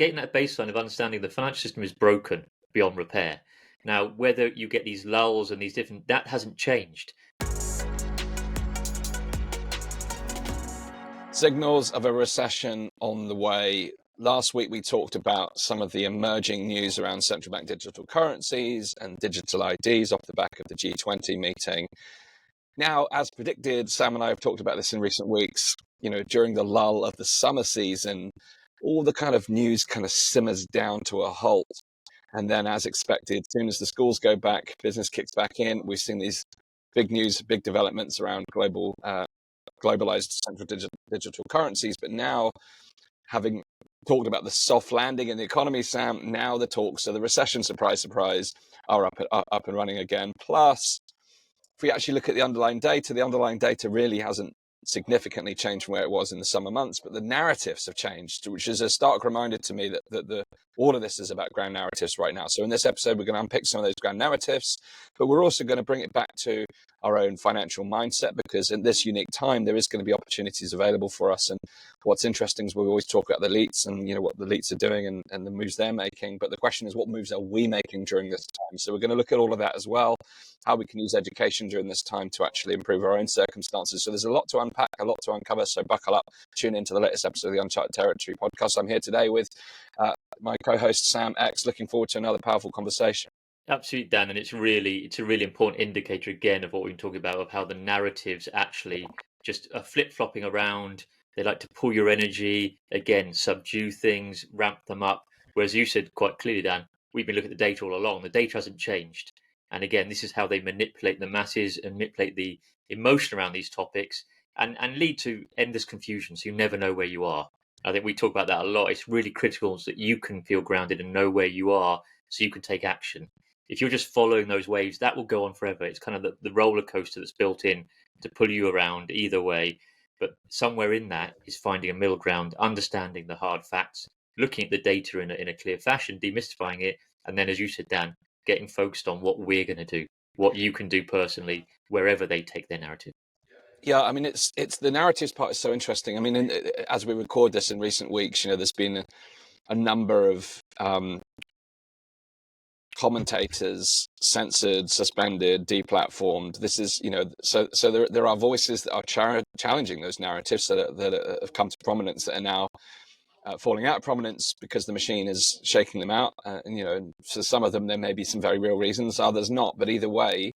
getting that baseline of understanding the financial system is broken beyond repair. Now, whether you get these lulls and these different, that hasn't changed. Signals of a recession on the way. Last week, we talked about some of the emerging news around central bank digital currencies and digital IDs off the back of the G20 meeting. Now, as predicted, Sam and I have talked about this in recent weeks, during the lull of the summer season, all the kind of news kind of simmers down to a halt. And then, as expected, as soon as the schools go back, business kicks back in. We've seen these big news, big developments around globalized central digital currencies. But now, having talked about the soft landing in the economy, Sam, now the talks of the recession, surprise, surprise, are up and running again. Plus, if we actually look at the underlying data really hasn't significantly changed from where it was in the summer months, but the narratives have changed, which is a stark reminder to me that all of this is about ground narratives right now. So in this episode, we're going to unpick some of those ground narratives, but we're also going to bring it back to our own financial mindset, because in this unique time, there is going to be opportunities available for us. And what's interesting is we always talk about the elites and what the elites are doing and the moves they're making. But the question is, what moves are we making during this time? So we're going to look at all of that as well, how we can use education during this time to actually improve our own circumstances. So there's a lot to unpack, a lot to uncover. So buckle up, tune into the latest episode of the Uncharted Territory podcast. I'm here today with my co-host Sam X. Looking forward to another powerful conversation. Absolutely, Dan, and it's a really important indicator again of what we've been talking about, of how the narratives actually just are flip-flopping around. They like to pull your energy, again, subdue things, ramp them up. Whereas you said quite clearly, Dan, we've been looking at the data all along. The data hasn't changed. And again, this is how they manipulate the masses and manipulate the emotion around these topics and lead to endless confusion. So you never know where you are. I think we talk about that a lot. It's really critical so that you can feel grounded and know where you are so you can take action. If you're just following those waves, that will go on forever. It's kind of the roller coaster that's built in to pull you around either way. But somewhere in that is finding a middle ground, understanding the hard facts, looking at the data in a clear fashion, demystifying it. And then, as you said, Dan, getting focused on what we're going to do, what you can do personally, wherever they take their narrative. Yeah, I mean, it's the narratives part is so interesting. I mean, as we record this in recent weeks, there's been a number of commentators censored, suspended, deplatformed. This is, so there are voices that are challenging those narratives that have come to prominence that are now falling out of prominence because the machine is shaking them out. And for some of them, there may be some very real reasons, others not. But either way,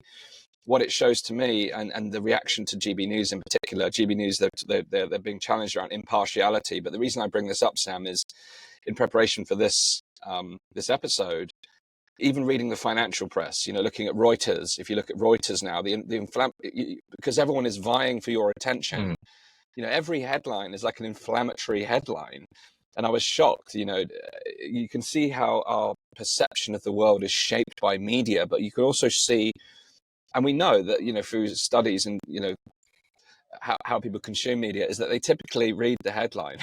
what it shows to me, and the reaction to GB News in particular, GB News, they're being challenged around impartiality. But the reason I bring this up, Sam, is in preparation for this episode, even reading the financial press, looking at Reuters. If you look at Reuters now, because everyone is vying for your attention, every headline is like an inflammatory headline. And I was shocked. You can see how our perception of the world is shaped by media, but you can also see, and we know that, through studies and, how people consume media, is that they typically read the headline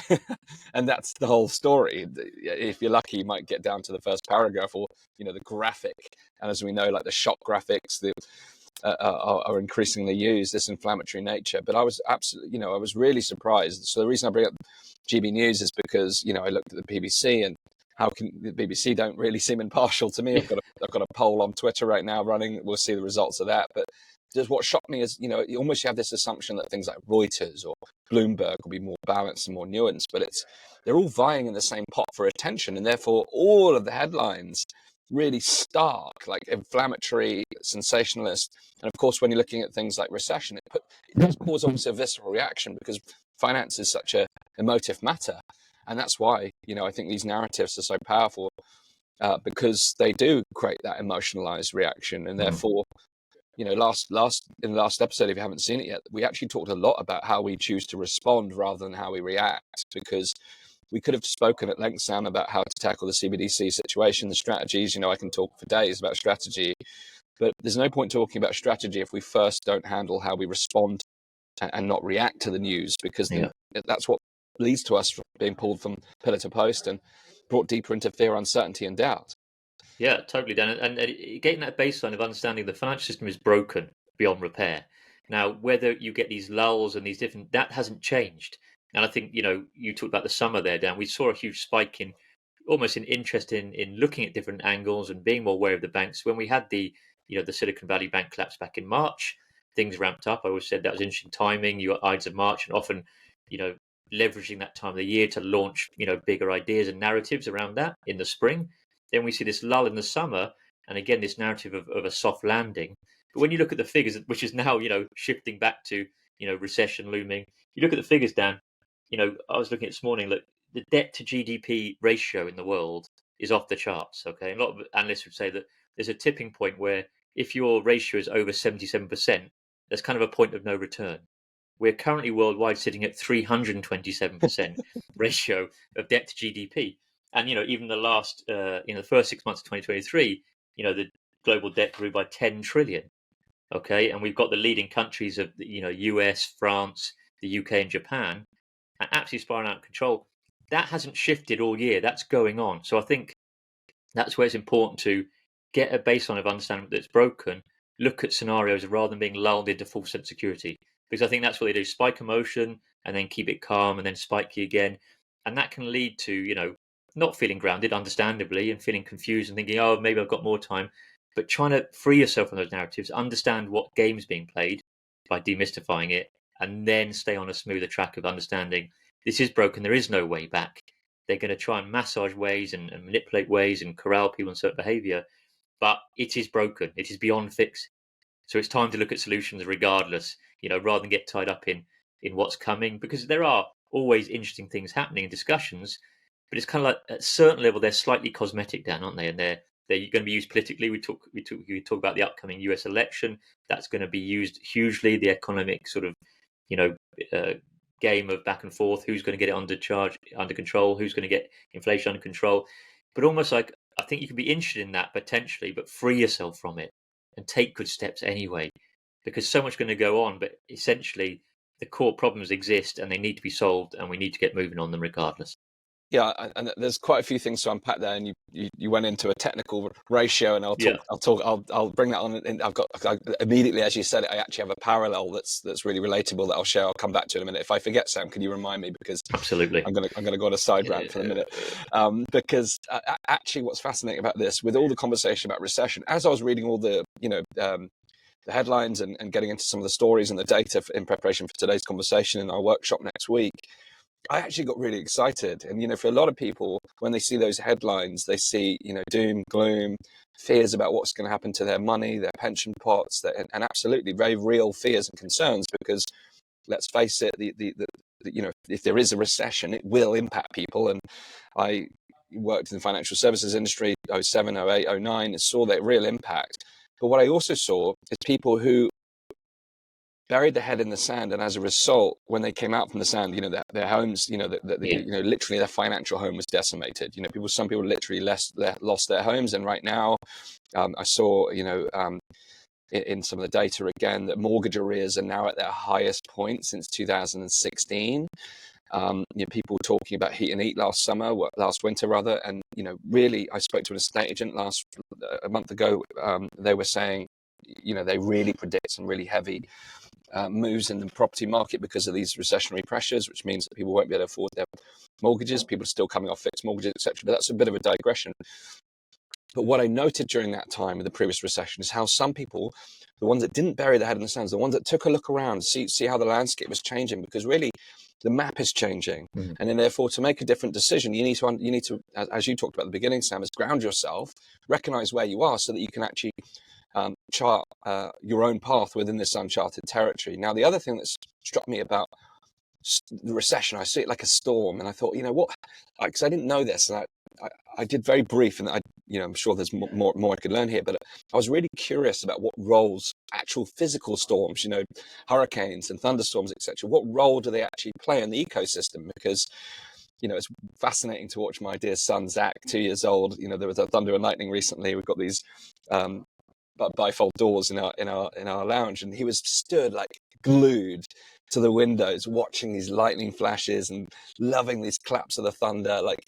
and that's the whole story. If you're lucky, you might get down to the first paragraph or, the graphic. And as we know, like the shock graphics are increasingly used, this inflammatory nature. But I was absolutely, I was really surprised. So the reason I bring up GB News is because, I looked at the BBC, and how can the BBC don't really seem impartial to me. I've got a poll on Twitter right now running. We'll see the results of that. But just what shocked me is, you almost have this assumption that things like Reuters or Bloomberg will be more balanced and more nuanced, but they're all vying in the same pot for attention. And therefore, all of the headlines really stark, like inflammatory, sensationalist. And of course, when you're looking at things like recession, it does cause obviously a visceral reaction because finance is such a emotive matter. And that's why, I think these narratives are so powerful because they do create that emotionalized reaction. And therefore, in the last episode, if you haven't seen it yet, we actually talked a lot about how we choose to respond rather than how we react, because we could have spoken at length, Sam, about how to tackle the CBDC situation, the strategies. I can talk for days about strategy, but there's no point talking about strategy if we first don't handle how we respond and not react to the news, because that's what leads to us being pulled from pillar to post and brought deeper into fear, uncertainty, and doubt. Yeah, totally, Dan. And getting that baseline of understanding the financial system is broken beyond repair. Now, whether you get these lulls and these different, that hasn't changed. And I think, you talked about the summer there, Dan. We saw a huge spike in almost an interest in looking at different angles and being more aware of the banks. When we had the the Silicon Valley Bank collapse back in March, things ramped up. I always said that was interesting timing. You got Ides of March, and often leveraging that time of the year to launch bigger ideas and narratives around that in the spring. Then we see this lull in the summer, and again this narrative of a soft landing. But when you look at the figures, which is now shifting back to recession looming, you look at the figures, Dan. I was looking at this morning. Look, the debt to GDP ratio in the world is off the charts. Okay, and a lot of analysts would say that there's a tipping point where if your ratio is over 77%, there's kind of a point of no return. We're currently worldwide sitting at 327% ratio of debt to GDP, and even the first 6 months of 2023, the global debt grew by 10 trillion. Okay, and we've got the leading countries of US, France, the UK, and Japan, and absolutely spiraling out of control. That hasn't shifted all year. That's going on. So I think that's where it's important to get a baseline of understanding that's broken, look at scenarios rather than being lulled into false sense of security. Because I think that's what they do: spike emotion and then keep it calm and then spike you again. And that can lead to, not feeling grounded, understandably, and feeling confused and thinking, oh, maybe I've got more time. But trying to free yourself from those narratives, understand what game's being played by demystifying it, and then stay on a smoother track of understanding this is broken. There is no way back. They're going to try and massage ways and manipulate ways and corral people in certain behavior, but it is broken. It is beyond fix. So it's time to look at solutions regardless, rather than get tied up in what's coming, because there are always interesting things happening in discussions, but it's kind of like at a certain level, they're slightly cosmetic, Dan, aren't they? And they're going to be used politically. We talk about the upcoming US election. That's going to be used hugely. The economic sort of, game of back and forth. Who's going to get it under control? Who's going to get inflation under control? But almost like, I think you can be interested in that potentially, but free yourself from it and take good steps anyway, because so much going to go on. But essentially, the core problems exist and they need to be solved, and we need to get moving on them regardless. Yeah, and there's quite a few things to unpack there, and you went into a technical ratio, and I'll bring that on. And immediately, as you said, I actually have a parallel that's really relatable that I'll share. I'll come back to in a minute. If I forget, Sam, can you remind me? Because absolutely, I'm gonna go on a side rant for a minute. Because actually, what's fascinating about this, with all the conversation about recession, as I was reading all the the headlines and getting into some of the stories and the data in preparation for today's conversation in our workshop next week, I actually got really excited. And, for a lot of people, when they see those headlines, they see, doom, gloom, fears about what's going to happen to their money, their pension pots, and absolutely very real fears and concerns, because let's face it, if there is a recession, it will impact people. And I worked in the financial services industry, 07, 08, 09, and saw that real impact. But what I also saw is people who buried their head in the sand, and as a result, when they came out from the sand, their homes, literally their financial home was decimated. Some people literally lost their homes, and right now, I saw, in some of the data again, that mortgage arrears are now at their highest point since 2016. People talking about heat and heat last winter rather, and really, I spoke to an estate agent a month ago. They were saying, they really predict some really heavy moves in the property market because of these recessionary pressures, which means that people won't be able to afford their mortgages. People are still coming off fixed mortgages, etc. But that's a bit of a digression. But what I noted during that time of the previous recession is how some people, the ones that didn't bury their head in the sands, the ones that took a look around, see how the landscape was changing, because really the map is changing. Mm. And then therefore, to make a different decision, you need to, as you talked about at the beginning, Sam, is ground yourself, recognize where you are so that you can actually chart your own path within this uncharted territory. Now, the other thing that's struck me about the recession, I see it like a storm, and I thought, what? Because I didn't know this, and I did very brief, and I'm sure there's more I could learn here, but I was really curious about what roles actual physical storms, hurricanes and thunderstorms, etc. What role do they actually play in the ecosystem? Because it's fascinating to watch my dear son Zach, 2 years old. There was a thunder and lightning recently. We've got these bifold doors in our lounge, and he was stood like glued to the windows, watching these lightning flashes and loving these claps of the thunder. Like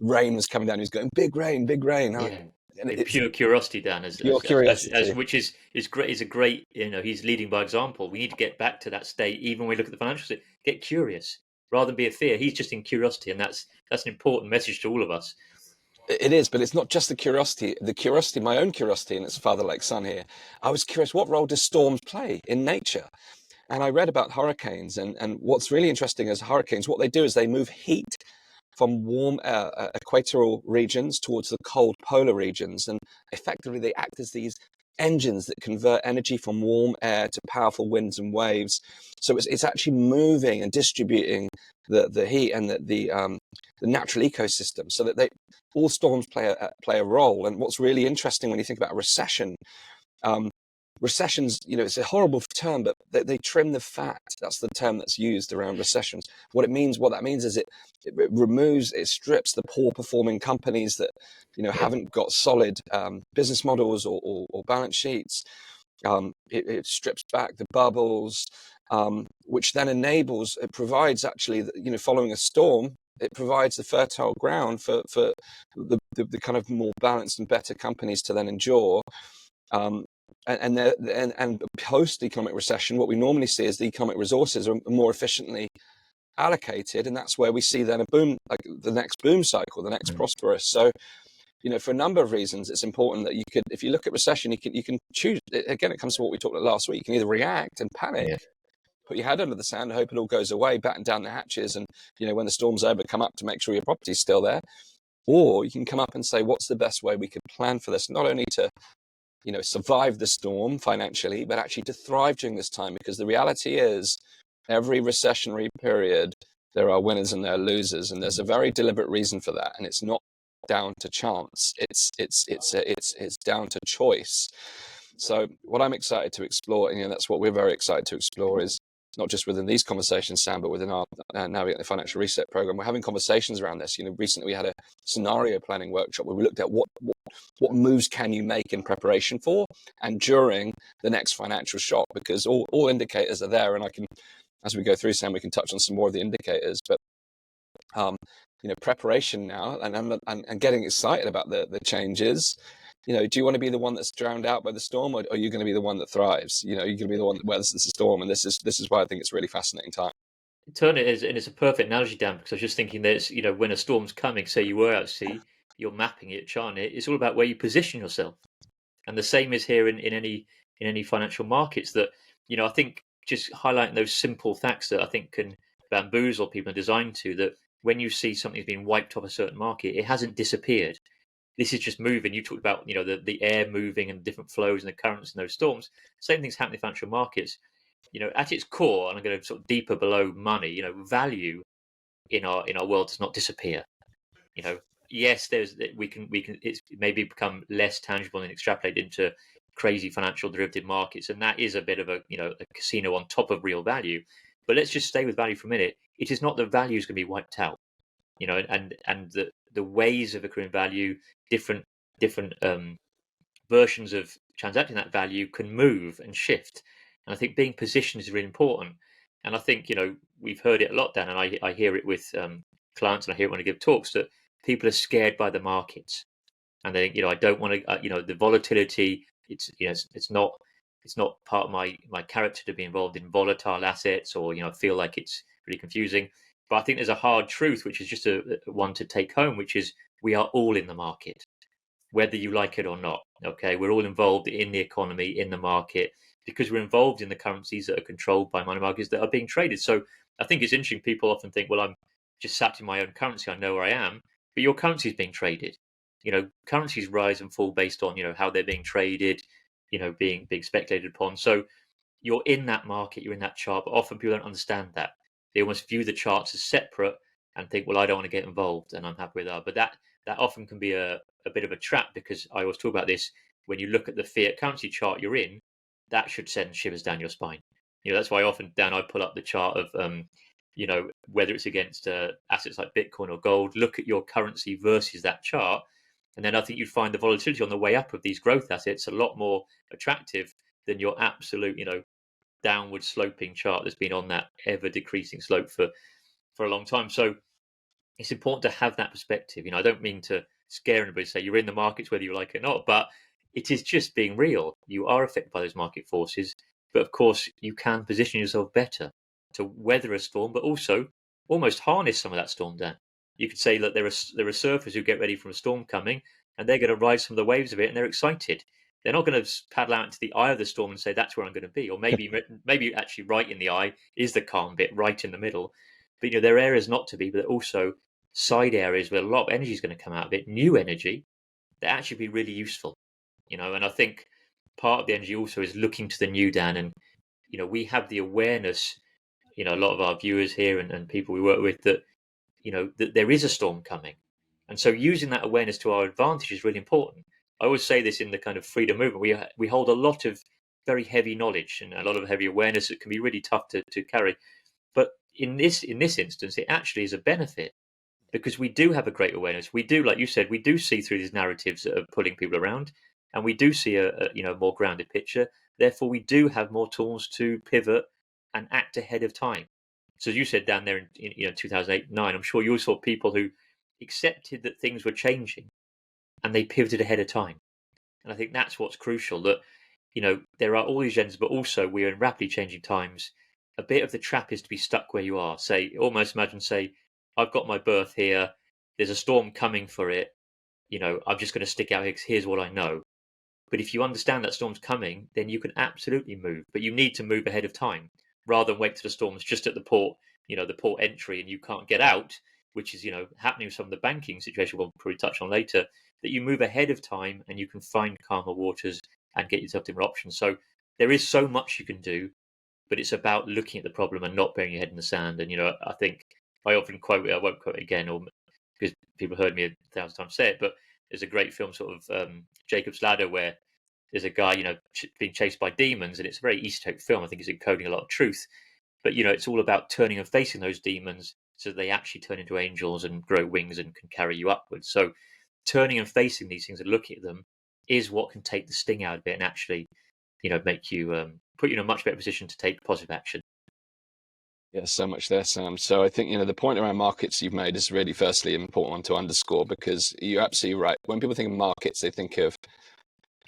rain was coming down, he was going, big rain, big rain. Yeah. And it's pure curiosity, Dan, which is great. Is a great, he's leading by example. We need to get back to that state. Even when we look at the financial state, get curious rather than be a fear. He's just in curiosity, and that's an important message to all of us. It is, but it's not just the curiosity. The curiosity, my own curiosity, and it's father like son here. I was curious, what role do storms play in nature? And I read about hurricanes, and what's really interesting is hurricanes, what they do is they move heat from warm equatorial regions towards the cold polar regions. And effectively, they act as these engines that convert energy from warm air to powerful winds and waves. So it's actually moving and distributing the heat and the natural ecosystem, so that all storms play a role. And what's really interesting when you think about a recession, recessions, it's a horrible term, but they trim the fat. That's the term that's used around recessions. What that means is it strips the poor performing companies that, haven't got solid business models or balance sheets. It strips back the bubbles, which then it provides actually, following a storm, it provides the fertile ground for the kind of more balanced and better companies to then endure. And post economic recession, what we normally see is the economic resources are more efficiently allocated, and that's where we see then a boom, like the next boom cycle, the next prosperous. So, for a number of reasons, it's important that if you look at recession, you can choose. Again, it comes to what we talked about last week. You can either react and panic, put your head under the sand, hope it all goes away, batten down the hatches, and when the storm's over, come up to make sure your property's still there. Or you can come up and say, what's the best way we could plan for this, not only to survive the storm financially, but actually to thrive during this time. Because the reality is, every recessionary period, there are winners and there are losers, and there's a very deliberate reason for that. And it's not down to chance; it's down to choice. So, what I'm excited to explore, and that's what we're very excited to explore, is not just within these conversations, Sam, but within our Navigating the Financial Reset program. We're having conversations around this. Recently we had a scenario planning workshop where we looked at what moves can you make in preparation for and during the next financial shock, because all indicators are there. And as we go through, Sam, we can touch on some more of the indicators. But preparation now, and getting excited about the changes. Do you want to be the one that's drowned out by the storm, or are you going to be the one that thrives? You're going to be the one that weathers the storm. And this is why I think it's a really fascinating time. Turn it and it's a perfect analogy, Dan, because I was just thinking that when a storm's coming, say you were out at sea, you're mapping it, charting it. It's all about where you position yourself, and the same is here in any financial markets. That I think just highlighting those simple facts that I think can bamboozle people and designed to that. When you see something's been wiped off a certain market, it hasn't disappeared. This is just moving. You talked about the air moving and different flows and the currents in those storms. Same things happen in financial markets. At its core, and I'm going to sort of deeper below money. Value in our world does not disappear. Yes, we can it's maybe become less tangible and extrapolate into crazy financial derivative markets, and that is a bit of a casino on top of real value. But let's just stay with value for a minute. It is not that value is going to be wiped out. And the ways of accruing value, different versions of transacting that value can move and shift. And I think being positioned is really important. And I think we've heard it a lot, Dan, and I hear it with clients, and I hear it when I give talks, that people are scared by the markets, and they think I don't want to the volatility. It's not part of my character to be involved in volatile assets, or feel like it's really confusing. But I think there's a hard truth, which is just a one to take home, which is we are all in the market, whether you like it or not. Okay, we're all involved in the economy, in the market, because we're involved in the currencies that are controlled by money markets that are being traded. So I think it's interesting. People often think, well, I'm just sat in my own currency. I know where I am, but your currency is being traded. Currencies rise and fall based on how they're being traded, being speculated upon. So you're in that market, you're in that chart. But often people don't understand that. They almost view the charts as separate and think, well, I don't want to get involved, and I'm happy with that. But that often can be a bit of a trap, because I always talk about this. When you look at the fiat currency chart you're in, that should send shivers down your spine. That's why often, Dan, I pull up the chart of whether it's against assets like Bitcoin or gold. Look at your currency versus that chart, and then I think you'd find the volatility on the way up of these growth assets a lot more attractive than your absolute downward sloping chart that's been on that ever decreasing slope for a long time. So it's important to have that perspective. I don't mean to scare anybody, say you're in the markets whether you like it or not, but it is just being real. You are affected by those market forces, but of course you can position yourself better to weather a storm, but also almost harness some of that storm, Dan. You could say that there are surfers who get ready for a storm coming, and they're going to ride some of the waves of it, and they're excited. They're not going to paddle out into the eye of the storm and say that's where I'm going to be, or maybe actually right in the eye is the calm bit, right in the middle. But there are areas not to be, but also side areas where a lot of energy is going to come out of it, new energy that actually be really useful. And I think part of the energy also is looking to the new, Dan, and we have the awareness. A lot of our viewers here and people we work with that that there is a storm coming. And so using that awareness to our advantage is really important. I always say this in the kind of freedom movement. We hold a lot of very heavy knowledge and a lot of heavy awareness that can be really tough to carry. But in this instance, it actually is a benefit because we do have a great awareness. We do, like you said, we do see through these narratives that are pulling people around, and we do see a more grounded picture. Therefore, we do have more tools to pivot and act ahead of time. So as you said down there in 2008-9, I'm sure you saw people who accepted that things were changing and they pivoted ahead of time. And I think that's what's crucial, that there are all these agendas, but also we're in rapidly changing times. A bit of the trap is to be stuck where you are. Almost imagine, I've got my berth here, there's a storm coming for it, I'm just going to stick out here because here's what I know. But if you understand that storm's coming, then you can absolutely move, but you need to move ahead of time rather than wait till the storm's just at the port, the port entry and you can't get out, which is, happening with some of the banking situation we'll probably touch on later, that you move ahead of time and you can find calmer waters and get yourself different options. So there is so much you can do, but it's about looking at the problem and not burying your head in the sand. And, I think I often quote it, I won't quote it again, or because people heard me 1,000 times say it, but there's a great film, sort of Jacob's Ladder, where there's a guy, being chased by demons, and it's a very esoteric film. I think it's encoding a lot of truth, but it's all about turning and facing those demons so that they actually turn into angels and grow wings and can carry you upwards. So turning and facing these things and looking at them is what can take the sting out of it and actually, make you put you in a much better position to take positive action. Yeah, so much there, Sam. So I think, the point around markets you've made is really firstly an important one to underscore, because you're absolutely right. When people think of markets, they think of,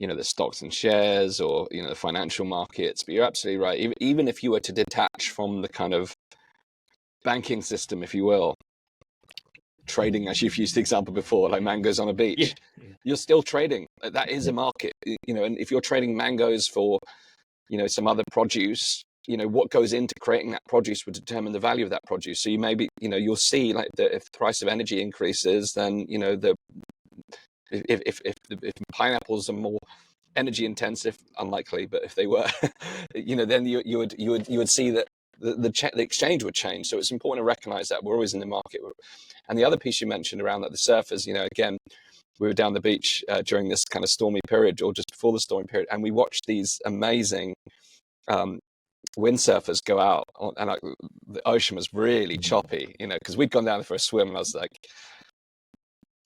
the stocks and shares or, the financial markets, but you're absolutely right. Even if you were to detach from the kind of banking system, if you will, trading, as you've used the example before, like mangoes on a beach, you're still trading. That is a market, and if you're trading mangoes for, some other produce, what goes into creating that produce would determine the value of that produce. So you maybe, you'll see like if the price of energy increases, then, if pineapples are more energy intensive, unlikely, but if they were, then you would see that the exchange would change. So it's important to recognize that we're always in the market. And the other piece you mentioned around that the surfers, again, we were down the beach during this kind of stormy period, or just before the stormy period, and we watched these amazing windsurfers go out and the ocean was really choppy, because we'd gone down there for a swim, and I was like,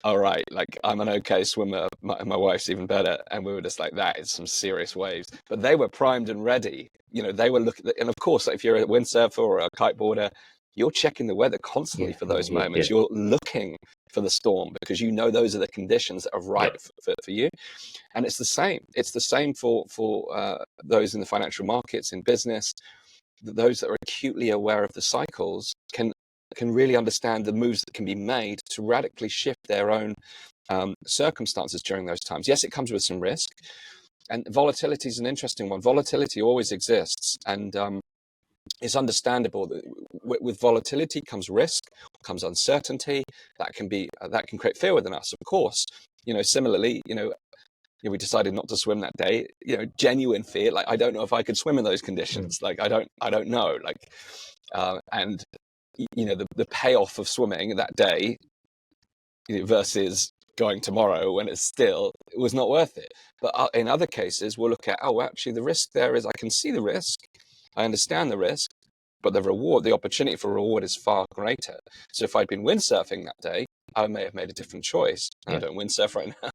all right, like I'm an okay swimmer, my wife's even better, and we were just like, that is some serious waves. But they were primed and ready, they were looking, and of course, like if you're a windsurfer or a kiteboarder, you're checking the weather constantly for those moments. You're looking for the storm because those are the conditions that are right for you. And it's the same for those in the financial markets, in business. Those that are acutely aware of the cycles can really understand the moves that can be made to radically shift their own circumstances during those times. Yes, it comes with some risk, and volatility is an interesting one. Volatility always exists, and it's understandable that with volatility comes risk, comes uncertainty. That can create fear within us, of course. Similarly, we decided not to swim that day. Genuine fear, like I don't know if I could swim in those conditions. Like I don't know. Like, and the payoff of swimming that day versus going tomorrow when it was not worth it. But in other cases, we'll look at, actually the risk there is, I can see the risk, I understand the risk, but the opportunity for reward is far greater. So if I'd been windsurfing that day, I may have made a different choice. I don't windsurf right now,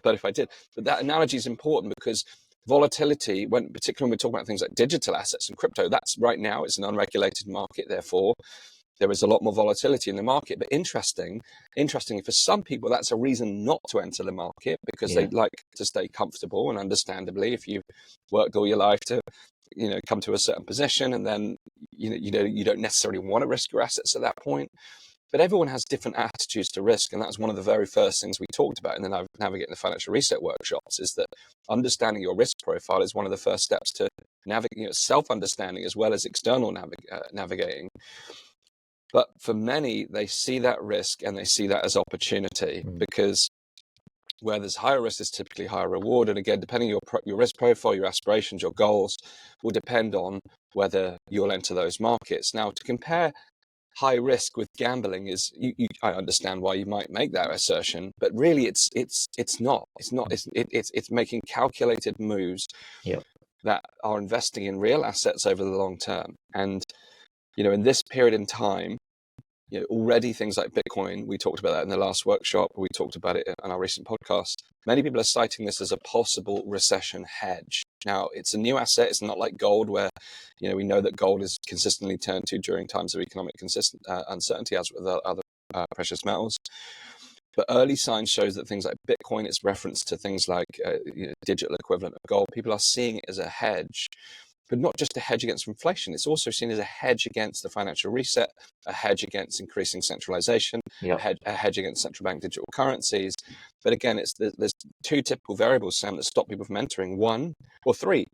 but if I did. But that analogy is important because volatility, particularly when we talk about things like digital assets and crypto, that's right now, it's an unregulated market, therefore there is a lot more volatility in the market. But interestingly, for some people, that's a reason not to enter the market because they like to stay comfortable. And understandably, if you've worked all your life to, come to a certain position, and then you don't necessarily want to risk your assets at that point. But everyone has different attitudes to risk, and that's one of the very first things we talked about in the Navigating the Financial Reset workshops, is that understanding your risk profile is one of the first steps to navigate, self-understanding as well as external navigating. But for many, they see that risk and they see that as opportunity, because where there's higher risk, there's typically higher reward. And again, depending on your risk profile, your aspirations, your goals, will depend on whether you'll enter those markets. Now, to compare high risk with gambling is, I understand why you might make that assertion, but really it's making calculated moves that are investing in real assets over the long term. And in this period in time, already things like Bitcoin, we talked about that in the last workshop, we talked about it on our recent podcast. Many people are citing this as a possible recession hedge. Now, it's a new asset. It's not like gold, where we know that gold is consistently turned to during times of economic uncertainty, as with other precious metals. But early signs shows that things like Bitcoin, it's referenced to things like digital equivalent of gold. People are seeing it as a hedge, but not just a hedge against inflation. It's also seen as a hedge against the financial reset, a hedge against increasing centralization, a hedge against central bank digital currencies. But again, there's two typical variables, Sam, that stop people from entering. One or three: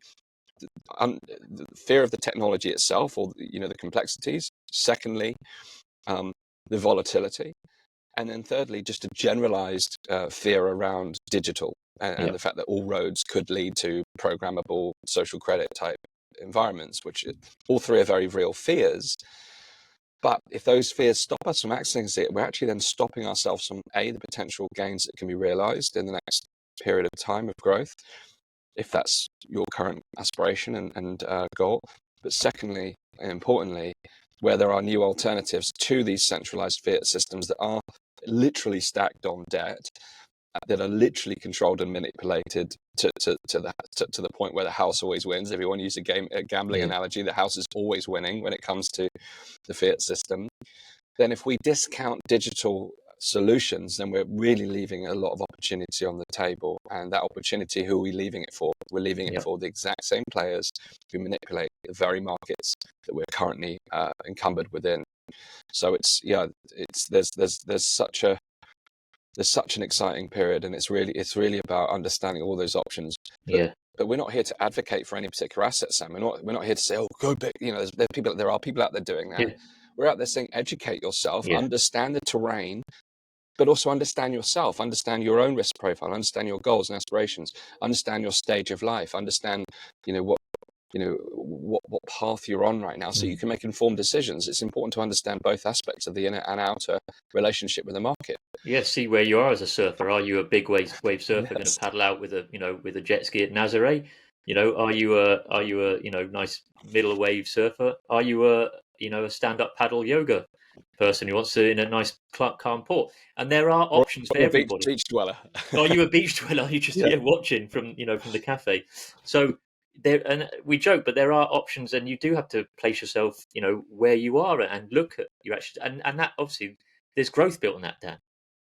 the fear of the technology itself, or the complexities. Secondly, the volatility. And then thirdly, just a generalized fear around digital and the fact that all roads could lead to programmable social credit type environments, which all three are very real fears. But if those fears stop us from accessing it, we're actually then stopping ourselves from the potential gains that can be realized in the next period of time of growth, if that's your current aspiration and goal. But secondly, and importantly, where there are new alternatives to these centralized fiat systems that are literally stacked on debt, that are literally controlled and manipulated to the point where the house always wins. If you want to use a gambling analogy, the house is always winning when it comes to the fiat system. Then if we discount digital solutions, then we're really leaving a lot of opportunity on the table. And that opportunity, who are we leaving it for? We're leaving it for the exact same players who manipulate the very markets that we're currently encumbered within. So there's such an exciting period, and it's really about understanding all those options. But we're not here to advocate for any particular asset, Sam. We're not here to say, oh, go big. There are people out there doing that. We're out there saying, educate yourself, understand the terrain, but also understand yourself, understand your own risk profile, understand your goals and aspirations, understand your stage of life, understand what path you're on right now, so you can make informed decisions. It's important to understand both aspects of the inner and outer relationship with the market. See where you are as a surfer. Are you a big wave surfer going to paddle out with a jet ski at Nazare? Are you a nice middle wave surfer? Are you a stand-up paddle yoga person who wants to in a nice calm port? And there are options for everybody. Beach dweller. Are you a beach dweller? Are you just watching from the cafe? So there, and we joke, but there are options, and you do have to place yourself where you are and look at your actually, and that obviously there's growth built on that, Dan,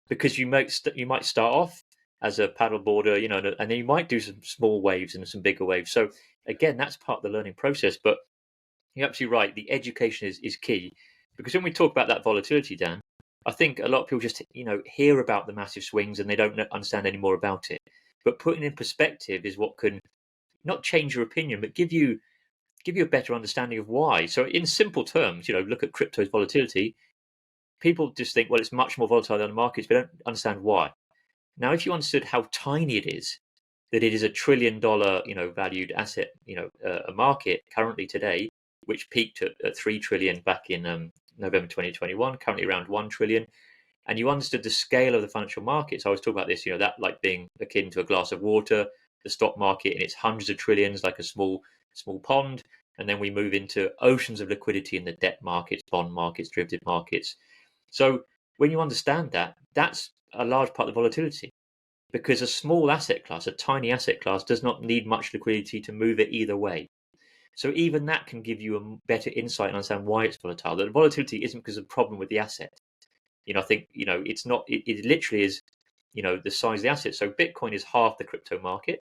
because you might start off as a paddleboarder, and then you might do some small waves and some bigger waves. So again, that's part of the learning process. But you're absolutely right. The education is key, because when we talk about that volatility, Dan, I think a lot of people just hear about the massive swings and they don't understand any more about it. But putting in perspective is what can not change your opinion, but give you a better understanding of why. So in simple terms, look at crypto's volatility. People just think, well, it's much more volatile than the markets, but don't understand why. Now, if you understood how tiny it is, that it is $1 trillion, valued asset, a market currently today, which peaked at 3 trillion back in November 2021, currently around 1 trillion. And you understood the scale of the financial markets. I always talk about this, that like being akin to a glass of water, the stock market in its hundreds of trillions, like a small pond. And then we move into oceans of liquidity in the debt markets, bond markets, derivative markets. So when you understand that, that's a large part of the volatility, because a small asset class, a tiny asset class, does not need much liquidity to move it either way. So even that can give you a better insight and understand why it's volatile. That the volatility isn't because of a problem with the asset. I think, it's not, it literally is, the size of the asset. So Bitcoin is half the crypto market,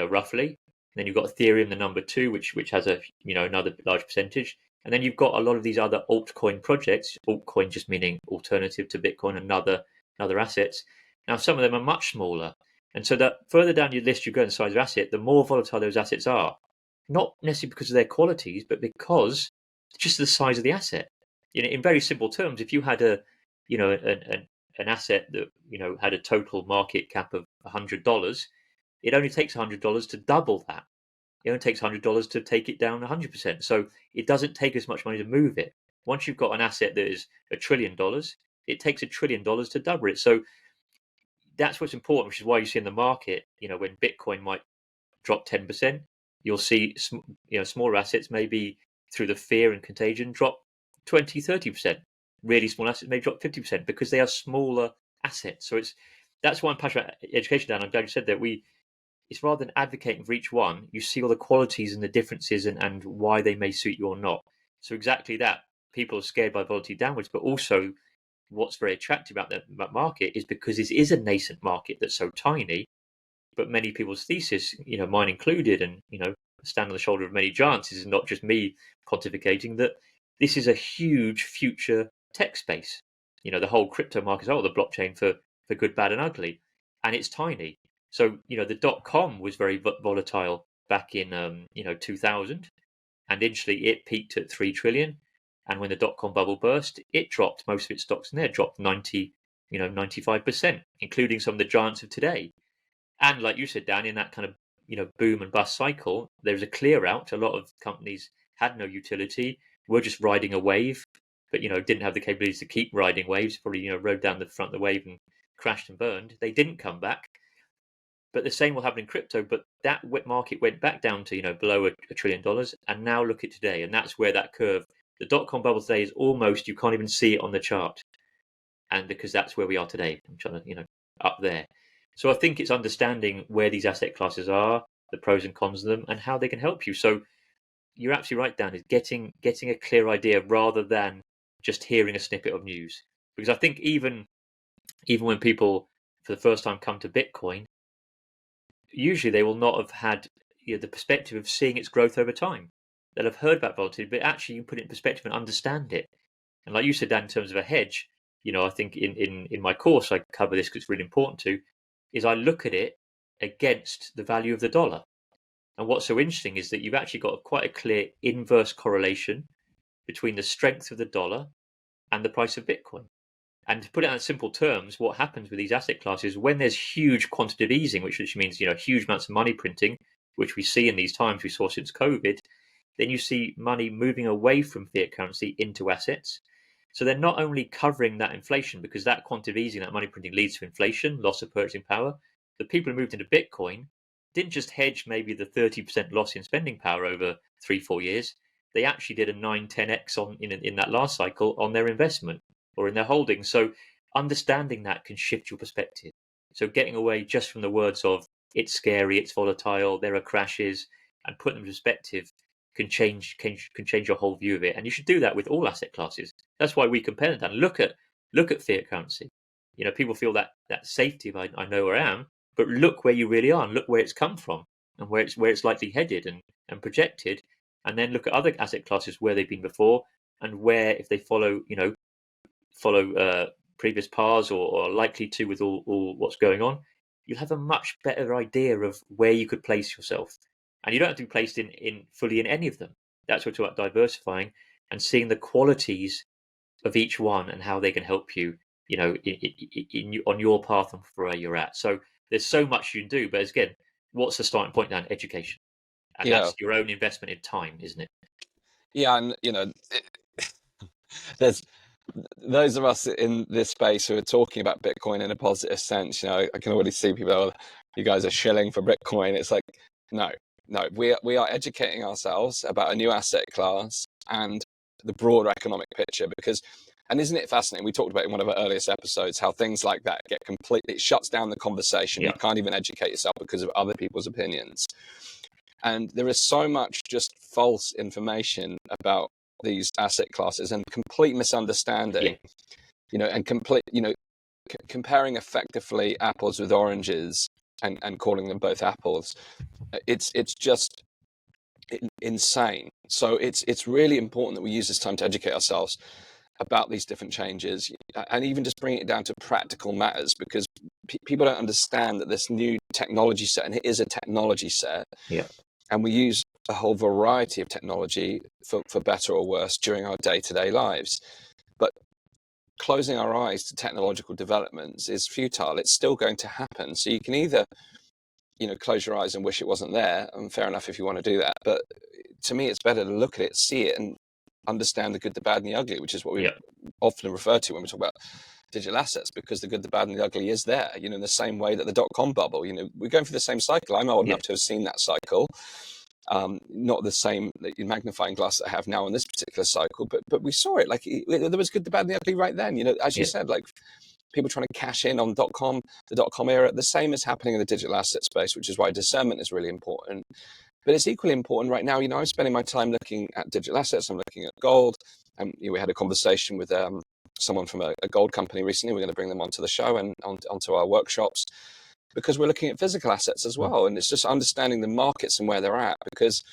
roughly. And then you've got Ethereum, the number two, which has a, another large percentage. And then you've got a lot of these other altcoin projects, altcoin just meaning alternative to Bitcoin and other assets. Now, some of them are much smaller. And so the further down your list you go in size of asset, the more volatile those assets are. Not necessarily because of their qualities, but because just the size of the asset. In very simple terms, if you had an asset that had a total market cap of $100, it only takes $100 to double that. It only takes $100 to take it down 100%. So it doesn't take as much money to move it. Once you've got an asset that is $1 trillion, it takes $1 trillion to double it. So that's what's important, which is why you see in the market, when Bitcoin might drop 10%, you'll see smaller assets maybe through the fear and contagion drop 20, 30%. Really small assets may drop 50% because they are smaller assets. So that's why I'm passionate about education, Dan. I'm glad you said that. It's rather than advocating for each one, you see all the qualities and the differences and why they may suit you or not. So exactly that. People are scared by volatility downwards, but also what's very attractive about that market is because it is a nascent market that's so tiny, but many people's thesis, mine included, and, stand on the shoulder of many giants, is not just me pontificating, that this is a huge future tech space. The whole crypto market, the blockchain for good, bad, and ugly, and it's tiny. So, the .com was very volatile back in, 2000, and initially it peaked at 3 trillion. And when the .com bubble burst, it dropped. Most of its stocks in there dropped 95%, including some of the giants of today. And like you said, Dan, in that kind of, boom and bust cycle, there was a clear out. A lot of companies had no utility, were just riding a wave, but, didn't have the capabilities to keep riding waves, probably, rode down the front of the wave and crashed and burned. They didn't come back. But the same will happen in crypto. But that market went back down to, below $1 trillion. And now look at today. And that's where that curve, the .com bubble today is almost, you can't even see it on the chart. And because that's where we are today. I'm trying to, up there. So I think it's understanding where these asset classes are, the pros and cons of them, and how they can help you. So you're absolutely right, Dan, is getting a clear idea rather than just hearing a snippet of news. Because I think even when people for the first time come to Bitcoin, usually they will not have had the perspective of seeing its growth over time. They'll have heard about volatility, but actually you can put it in perspective and understand it. And like you said, Dan, in terms of a hedge, I think in my course I cover this because it's really important to, is I look at it against the value of the dollar. And what's so interesting is that you've actually got quite a clear inverse correlation between the strength of the dollar and the price of Bitcoin. And to put it in simple terms, what happens with these asset classes when there's huge quantitative easing, which means huge amounts of money printing, which we see in these times we saw since COVID, then you see money moving away from fiat currency into assets. So they're not only covering that inflation, because that quantitative easing, that money printing leads to inflation, loss of purchasing power. The people who moved into Bitcoin didn't just hedge maybe the 30% loss in spending power over 3-4 years. They actually did a 9-10x in that last cycle on their investment or in their holdings. So understanding that can shift your perspective. So getting away just from the words of it's scary, it's volatile, there are crashes, and putting them in perspective can change your whole view of it. And you should do that with all asset classes. That's why we compare them. Look at fiat currency. People feel that safety of I know where I am, but look where you really are and look where it's come from and where it's likely headed and projected. And then look at other asset classes where they've been before and where, if they follow previous paths or are likely to with all what's going on, you'll have a much better idea of where you could place yourself. And you don't have to be placed in fully in any of them. That's what we're talking about, diversifying and seeing the qualities of each one and how they can help you, on your path and for where you're at. So there's so much you can do, but again, what's the starting point now? Education. And that's your own investment in time, isn't it? Yeah, and there's those of us in this space who are talking about Bitcoin in a positive sense. I can already see people, you guys are shilling for Bitcoin. It's like, no, we are educating ourselves about a new asset class and the broader economic picture, because, and isn't it fascinating? We talked about in one of our earliest episodes how things like that get completely, it shuts down the conversation. You can't even educate yourself because of other people's opinions. And there is so much just false information about these asset classes and complete misunderstanding, and complete, comparing effectively apples with oranges and calling them both apples. It's just insane. So it's really important that we use this time to educate ourselves about these different changes, and even just bring it down to practical matters, because people don't understand that this new technology set, and it is a technology set, and we use a whole variety of technology for better or worse during our day-to-day lives. But closing our eyes to technological developments is futile. It's still going to happen. So you can either, close your eyes and wish it wasn't there, and fair enough if you want to do that. But to me, it's better to look at it, see it, and understand the good, the bad, and the ugly, which is what we often refer to when we talk about digital assets, because the good, the bad, and the ugly is there, in the same way that the dot-com bubble, we're going through the same cycle. I'm old enough to have seen that cycle. Not the same magnifying glass that I have now in this particular cycle, but we saw it. Like, there was good, the bad, and the ugly right then. As you said, like people trying to cash in on the dot-com era. The same is happening in the digital asset space, which is why discernment is really important. But it's equally important right now. I'm spending my time looking at digital assets. I'm looking at gold. And we had a conversation with someone from a gold company recently. We're going to bring them onto the show and onto our workshops, because we're looking at physical assets as well. And it's just understanding the markets and where they're at, because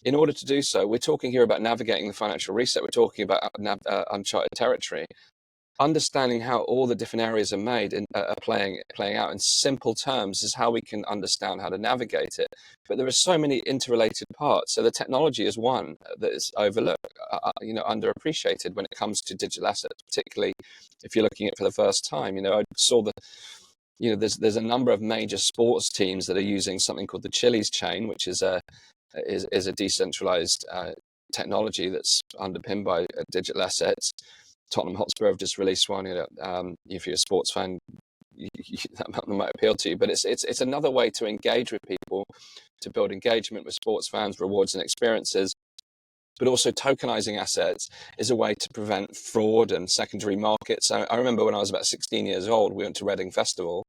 in order to do so, we're talking here about navigating the financial reset. We're talking about uncharted territory. Understanding how all the different areas are made and are playing out in simple terms is how we can understand how to navigate it. But there are so many interrelated parts. So the technology is one that is overlooked, underappreciated when it comes to digital assets, particularly if you're looking at it for the first time. I saw there's a number of major sports teams that are using something called the Chili's chain, which is a decentralized technology that's underpinned by digital assets. Tottenham Hotspur have just released one. If you're a sports fan, that might appeal to you. But it's another way to engage with people, to build engagement with sports fans, rewards and experiences. But also tokenizing assets is a way to prevent fraud and secondary markets. I remember when I was about 16 years old, we went to Reading Festival,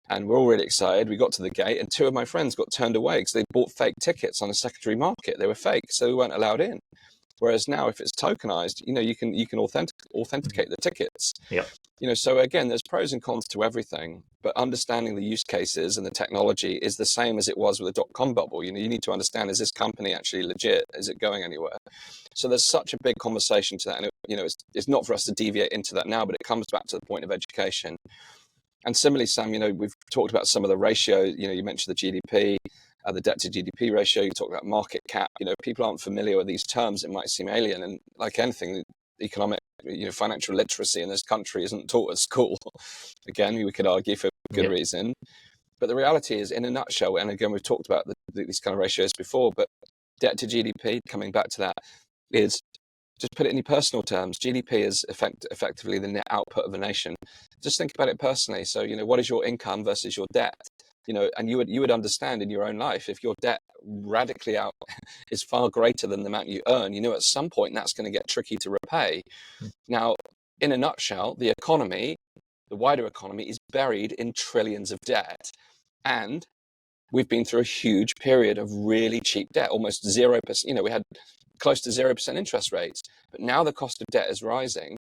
and we're all really excited. We got to the gate, and two of my friends got turned away because they bought fake tickets on a secondary market. They were fake, so we weren't allowed in. Whereas now, if it's tokenized, you can authenticate the tickets. So again, there's pros and cons to everything, but understanding the use cases and the technology is the same as it was with the dot-com bubble. You need to understand, is this company actually legit? Is it going anywhere? So there's such a big conversation to that, and it's not for us to deviate into that now, but it comes back to the point of education. And similarly, Sam, we've talked about some of the ratios. You mentioned the GDP. The debt to GDP ratio, you talk about market cap. People aren't familiar with these terms. It might seem alien, and like anything, economic, financial literacy in this country isn't taught at school. Again, we could argue for good reason, but the reality is, in a nutshell, and again, we've talked about these kind of ratios before, but debt to GDP, coming back to that, is, just put it in your personal terms, GDP is effectively the net output of a nation. Just think about it personally. So, what is your income versus your debt? And you would understand in your own life, if your debt radically out is far greater than the amount you earn, at some point that's going to get tricky to repay. Now, in a nutshell, the wider economy is buried in trillions of debt. And we've been through a huge period of really cheap debt, almost 0%. We had close to 0% interest rates, but now the cost of debt is rising.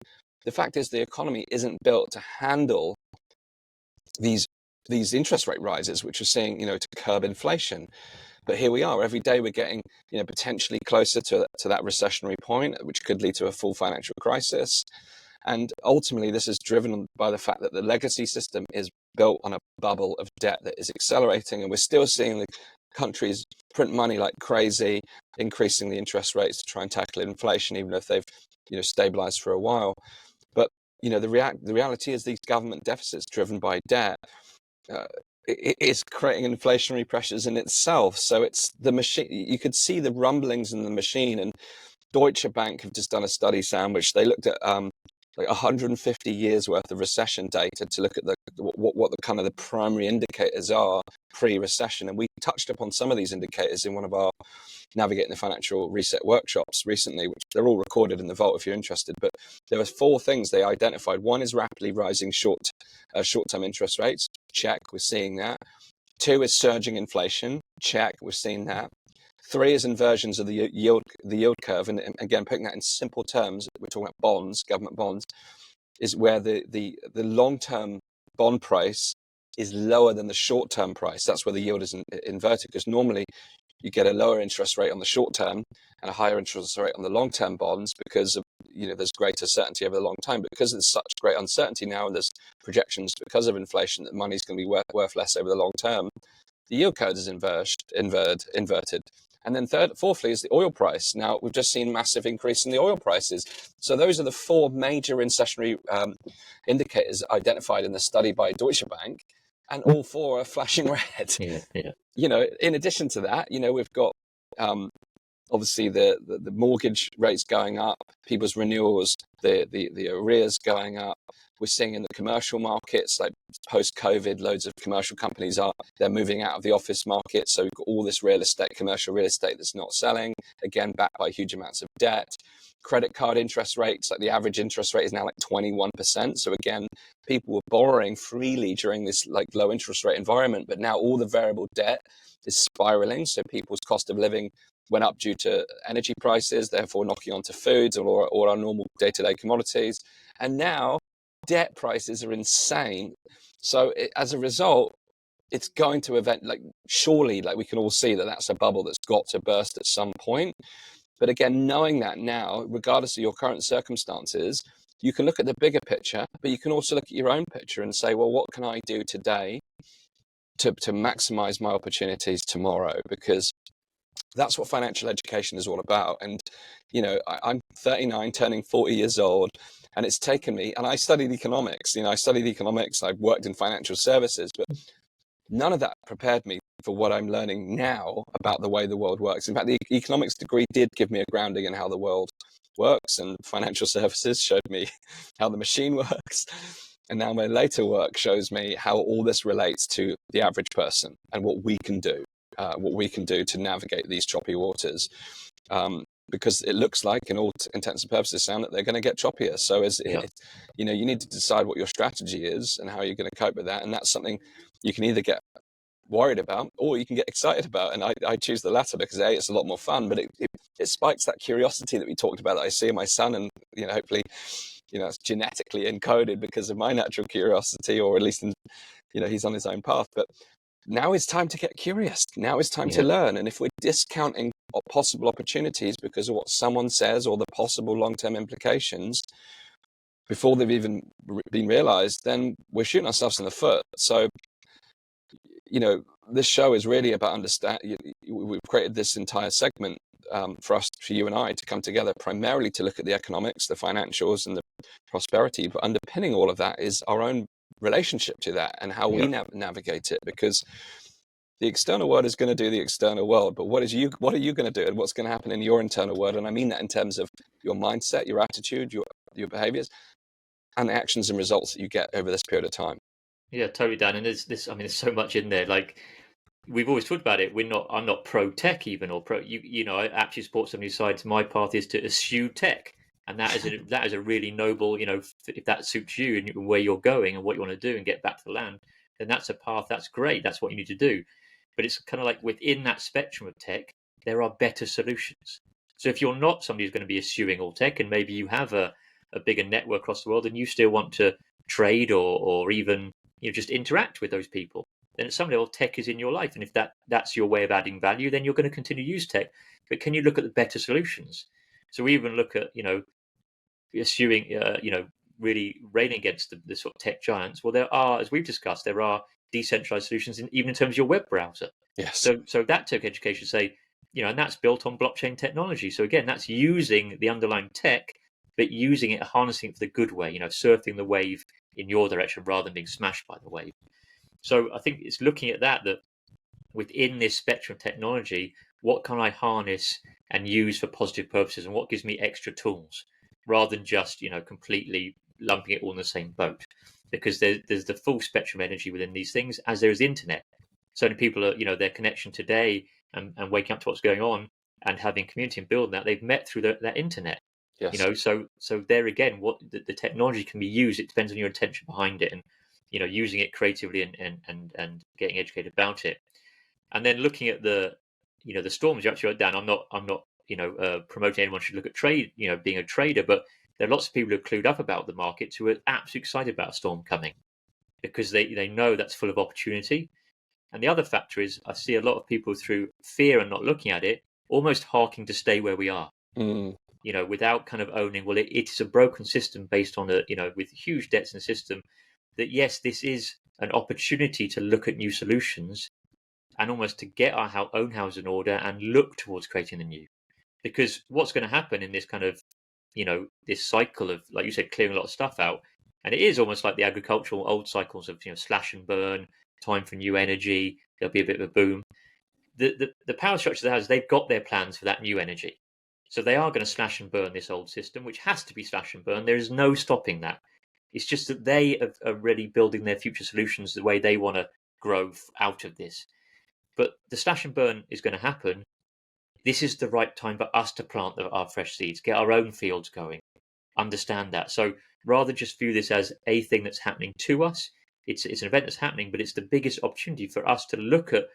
The fact is, the economy isn't built to handle these interest rate rises, which we're seeing, to curb inflation. But here we are, every day we're getting, potentially closer to that recessionary point, which could lead to a full financial crisis. And ultimately, this is driven by the fact that the legacy system is built on a bubble of debt that is accelerating. And we're still seeing the countries print money like crazy, increasing the interest rates to try and tackle inflation, even if they've, stabilized for a while. But, the reality is, these government deficits driven by debt, it is creating inflationary pressures in itself. So it's the machine. You could see the rumblings in the machine. And Deutsche Bank have just done a study, Sam, which they looked at like 150 years worth of recession data to look at what the kind of the primary indicators are pre-recession. And we touched upon some of these indicators in one of our Navigating the Financial Reset workshops recently, which they're all recorded in the vault if you're interested. But there were 4 things they identified. One is rapidly rising short-term interest rates. Check, we're seeing that. 2 is surging inflation. Check, we're seeing that. 3 is inversions of the yield curve, and again, putting that in simple terms, we're talking about bonds, government bonds, is where the long-term bond price is lower than the short-term price. That's where the yield is inverted, because normally you get a lower interest rate on the short term and a higher interest rate on the long term bonds because of, there's greater certainty over the long time. Because there's such great uncertainty now, and there's projections because of inflation that money's going to be worth less over the long term, the yield curve is inverted. And then fourthly is the oil price. Now, we've just seen massive increase in the oil prices. So those are the four major recessionary indicators identified in the study by Deutsche Bank, and all four are flashing red. Yeah. In addition to that, we've got obviously the mortgage rates going up, people's renewals, the arrears going up. We're seeing in the commercial markets, like post-COVID, loads of commercial companies they're moving out of the office market. So we've got all this commercial real estate that's not selling, again, backed by huge amounts of debt. Credit card interest rates, like the average interest rate is now like 21%. So again, people were borrowing freely during this like low interest rate environment, but now all the variable debt is spiraling. So people's cost of living went up due to energy prices, therefore knocking onto foods or all our normal day-to-day commodities. And now debt prices are insane. So as a result, it's going to surely, we can all see that that's a bubble that's got to burst at some point. But again, knowing that now, regardless of your current circumstances, you can look at the bigger picture, but you can also look at your own picture and say, well, what can I do today to maximize my opportunities tomorrow? Because that's what financial education is all about. And, I'm 39, turning 40 years old, and it's taken me, and I studied economics, I've worked in financial services, but none of that prepared me for what I'm learning now about the way the world works. In fact, the economics degree did give me a grounding in how the world works, and financial services showed me how the machine works. And now my later work shows me how all this relates to the average person and what we can do to navigate these choppy waters. Because it looks like, in all intents and purposes, sound that they're going to get choppier. So you need to decide what your strategy is and how you're going to cope with that. And that's something you can either get worried about or you can get excited about. And I choose the latter because it's a lot more fun, but it spikes that curiosity that we talked about that I see in my son. And, hopefully, it's genetically encoded because of my natural curiosity, or at least, he's on his own path. But now is time to get curious. Now is time to learn. And if we're discounting possible opportunities because of what someone says or the possible long-term implications before they've even been realized, then we're shooting ourselves in the foot. So, this show is really about understanding. We've created this entire segment for you and I to come together primarily to look at the economics, the financials, and the prosperity. But underpinning all of that is our own relationship to that and how we navigate it, because the external world is going to do the external world, but what are you going to do, and what's going to happen in your internal world? And I mean that in terms of your mindset, your attitude, your behaviors, and the actions and results that you get over this period of time. Yeah, totally, Dan. And there's so much in there. Like, we've always talked about it. I'm not pro tech even, or pro. I actually support somebody who decides my path is to eschew tech, and that is a really noble. If that suits you and where you're going and what you want to do and get back to the land, then that's a path. That's great. That's what you need to do. But it's kind of like within that spectrum of tech, there are better solutions. So if you're not somebody who's going to be eschewing all tech, and maybe you have a bigger network across the world, and you still want to trade or even just interact with those people, then at some level tech is in your life. And if that's your way of adding value, then you're going to continue to use tech. But can you look at the better solutions? So we even look at eschewing really railing against the sort of tech giants. Well, there are, as we've discussed, there are decentralized solutions even in terms of your web browser. Yes. So that took education to say, and that's built on blockchain technology. So again, that's using the underlying tech, but using it, harnessing it for the good way, surfing the wave in your direction rather than being smashed by the wave. So I think it's looking at that within this spectrum of technology, what can I harness and use for positive purposes, and what gives me extra tools, rather than just completely lumping it all in the same boat. Because there's the full spectrum of energy within these things, as there is the internet. So many people are, their connection today and waking up to what's going on and having community and building that, they've met through that internet. Yes. So there again, what the technology can be used, it depends on your intention behind it, and using it creatively and getting educated about it. And then looking at the storms, you actually wrote down. I'm not promoting anyone should look at trade, being a trader, but there are lots of people who are clued up about the markets who are absolutely excited about a storm coming, because they know that's full of opportunity. And the other factor is I see a lot of people through fear and not looking at it, almost harking to stay where we are. Without kind of owning, well, it is a broken system based on with huge debts in the system, that yes, this is an opportunity to look at new solutions and almost to get our own house in order and look towards creating the new. Because what's going to happen in this kind of, this cycle of, like you said, clearing a lot of stuff out, and it is almost like the agricultural old cycles of, slash and burn, time for new energy, there'll be a bit of a boom. The power structures that has, they've got their plans for that new energy. So they are going to slash and burn this old system, which has to be slash and burn. There is no stopping that. It's just that they are really building their future solutions the way they want to grow out of this. But the slash and burn is going to happen. This is the right time for us to plant our fresh seeds, get our own fields going, understand that. So rather just view this as a thing that's happening to us, it's an event that's happening, but it's the biggest opportunity for us to look at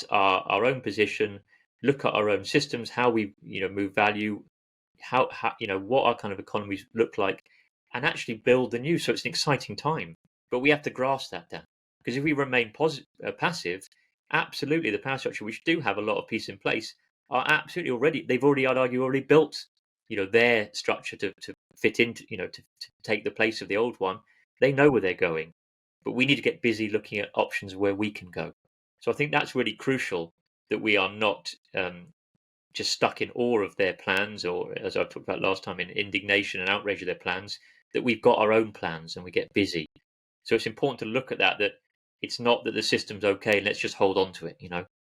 our own position, look at our own systems, how we move value, how what our kind of economies look like, and actually build the new. So it's an exciting time, but we have to grasp that down, because if we remain passive, absolutely the power structure, which do have a lot of pieces in place, are absolutely they've already, I'd argue, already built their structure to fit into to take the place of the old one. They know where they're going, but we need to get busy looking at options where we can go. So I think that's really crucial, that we are not just stuck in awe of their plans, or, as I've talked about last time, in indignation and outrage of their plans, that we've got our own plans and we get busy. So it's important to look at that it's not that the system's okay, let's just hold on to it.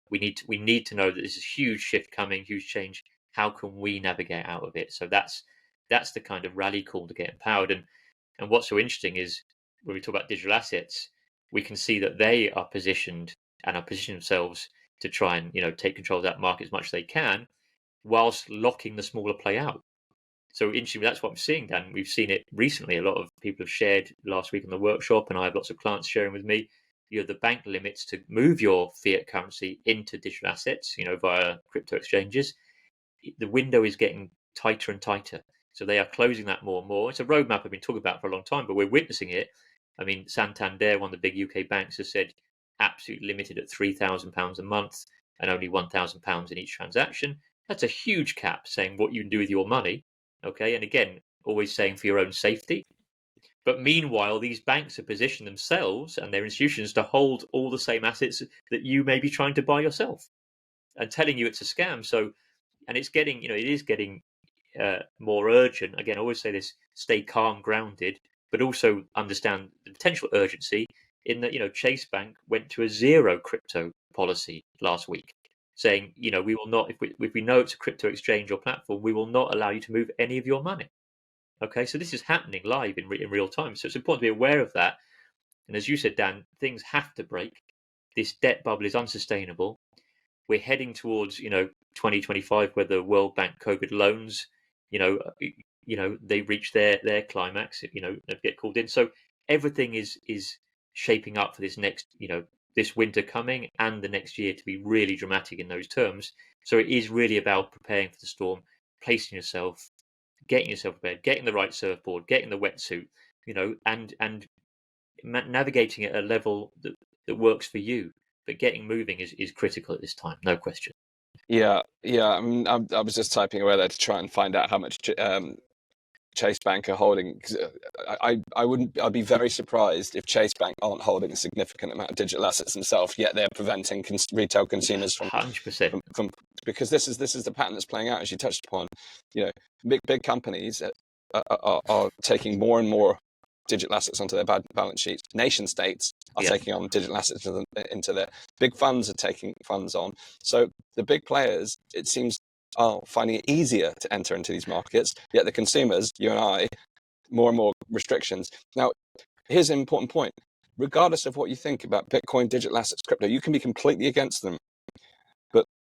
We need to know that there's a huge shift coming, huge change. How can we navigate out of it? So that's the kind of rally call to get empowered. And what's so interesting is when we talk about digital assets, we can see that they are positioned and are positioning themselves to try and take control of that market as much as they can, whilst locking the smaller play out. So interesting, that's what I'm seeing, Dan. We've seen it recently. A lot of people have shared last week in the workshop, and I have lots of clients sharing with me, the bank limits to move your fiat currency into digital assets, via crypto exchanges. The window is getting tighter and tighter. So they are closing that more and more. It's a roadmap I've been talking about for a long time, but we're witnessing it. I mean, Santander, one of the big UK banks, has said absolutely limited at £3,000 a month and only £1,000 in each transaction. That's a huge cap, saying what you can do with your money. Okay, and again, always saying for your own safety. But meanwhile, these banks have positioned themselves and their institutions to hold all the same assets that you may be trying to buy yourself, and telling you it's a scam. So, and it's getting, it is getting more urgent. Again, I always say this: stay calm, grounded, but also understand the potential urgency in that, Chase Bank went to a zero crypto policy last week, saying, we will not, if we know it's a crypto exchange or platform, we will not allow you to move any of your money. Okay, so this is happening live in real time. So it's important to be aware of that. And as you said, Dan, things have to break. This debt bubble is unsustainable. We're heading towards, 2025, where the World Bank COVID loans, they reach their climax, they get called in. So everything is shaping up for this next, this winter coming and the next year to be really dramatic in those terms. So it is really about preparing for the storm, placing yourself, getting yourself prepared, getting the right surfboard, getting the wetsuit, and navigating at a level that works for you. But getting moving is critical at this time, no question. Yeah. I mean, I was just typing away there to try and find out how much Chase Bank are holding. I'd be very surprised if Chase Bank aren't holding a significant amount of digital assets themselves, yet they're preventing retail consumers from 100%. From because this is the pattern that's playing out, as you touched upon. Big companies are taking more and more digital assets onto their balance sheets. Nation states are taking on digital assets into their big funds are taking funds on. So the big players, it seems, are finding it easier to enter into these markets, yet the consumers, you and I, more and more restrictions. Now, here's an important point. Regardless of what you think about Bitcoin, digital assets, crypto, you can be completely against them,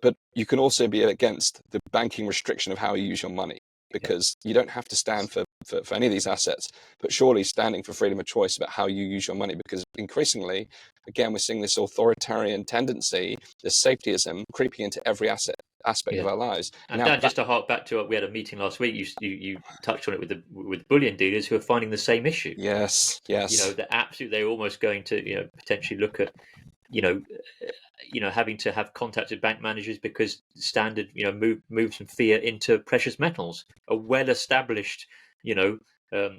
but you can also be against the banking restriction of how you use your money, because you don't have to stand for any of these assets, but surely standing for freedom of choice about how you use your money, because increasingly, again, we're seeing this authoritarian tendency, this safetyism creeping into every aspect of our lives. And Dan, just to hark back to, we had a meeting last week. You touched on it with bullion dealers who are finding the same issue. Yes. They're almost going to potentially look at having to have contact with bank managers because standard, move some fiat into precious metals, a well-established,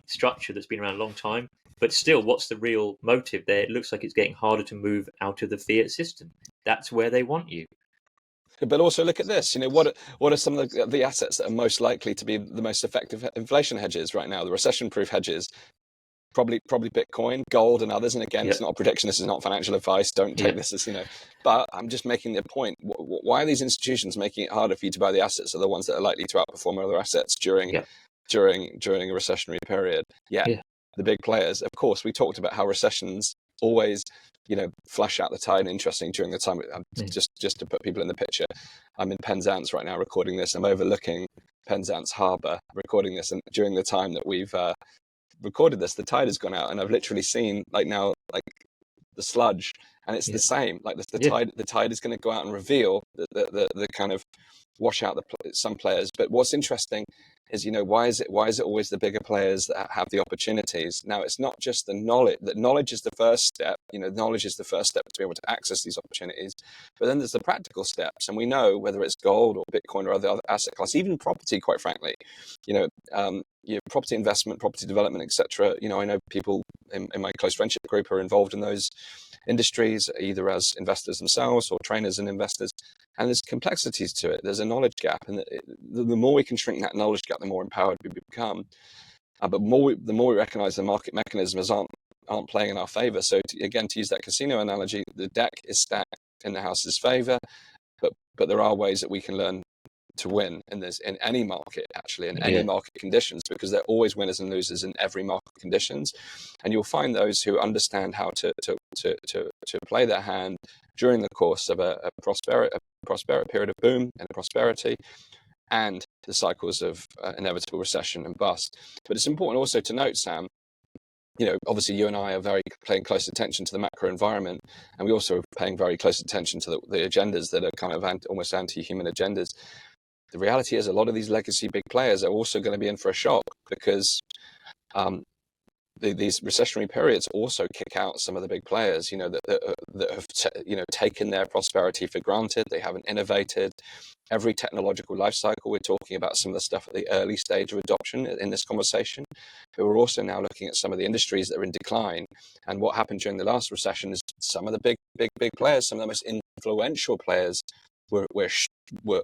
structure that's been around a long time. But still, what's the real motive there? It looks like it's getting harder to move out of the fiat system. That's where they want you. But also look at this. What are some of the assets that are most likely to be the most effective inflation hedges right now? The recession-proof hedges. Probably Bitcoin, gold, and others. And again, It's not a prediction. This is not financial advice. Don't take this as But I'm just making the point. Why are these institutions making it harder for you to buy the assets? Are the ones that are likely to outperform other assets during a recessionary period? The big players. Of course, we talked about how recessions always, flush out the tide. Interesting during the time. Just to put people in the picture, I'm in Penzance right now recording this. I'm overlooking Penzance Harbour recording this, and during the time that we've recorded this, the tide has gone out, and I've literally seen the sludge, and it's the same. The tide is going to go out and reveal the kind of wash out some players. But what's interesting is, why is it always the bigger players that have the opportunities? Now, it's not just the knowledge. That knowledge is the first step. Knowledge is the first step to be able to access these opportunities. But then there's the practical steps, and we know whether it's gold or Bitcoin or other asset classes, even property, quite frankly, property investment, property development, etc. I know people in my close friendship group are involved in those industries, either as investors themselves or trainers and investors. And there's complexities to it. There's a knowledge gap, and the more we can shrink that knowledge gap, the more empowered we become. But the more we recognize the market mechanisms aren't playing in our favor. So to use that casino analogy, the deck is stacked in the house's favor, but there are ways that we can learn to win in any market, actually, in any market conditions, because there are always winners and losers in every market conditions. And you'll find those who understand how to play their hand during the course of a prosperity period of boom and prosperity, and the cycles of inevitable recession and bust. But it's important also to note, Sam, obviously you and I are paying close attention to the macro environment, and we also are paying very close attention to the agendas that are kind of almost anti-human agendas. The reality is a lot of these legacy big players are also going to be in for a shock, because these recessionary periods also kick out some of the big players, that have taken their prosperity for granted. They haven't innovated. Every technological life cycle, we're talking about some of the stuff at the early stage of adoption in this conversation. But we're also now looking at some of the industries that are in decline. And what happened during the last recession is some of the big players, some of the most influential players were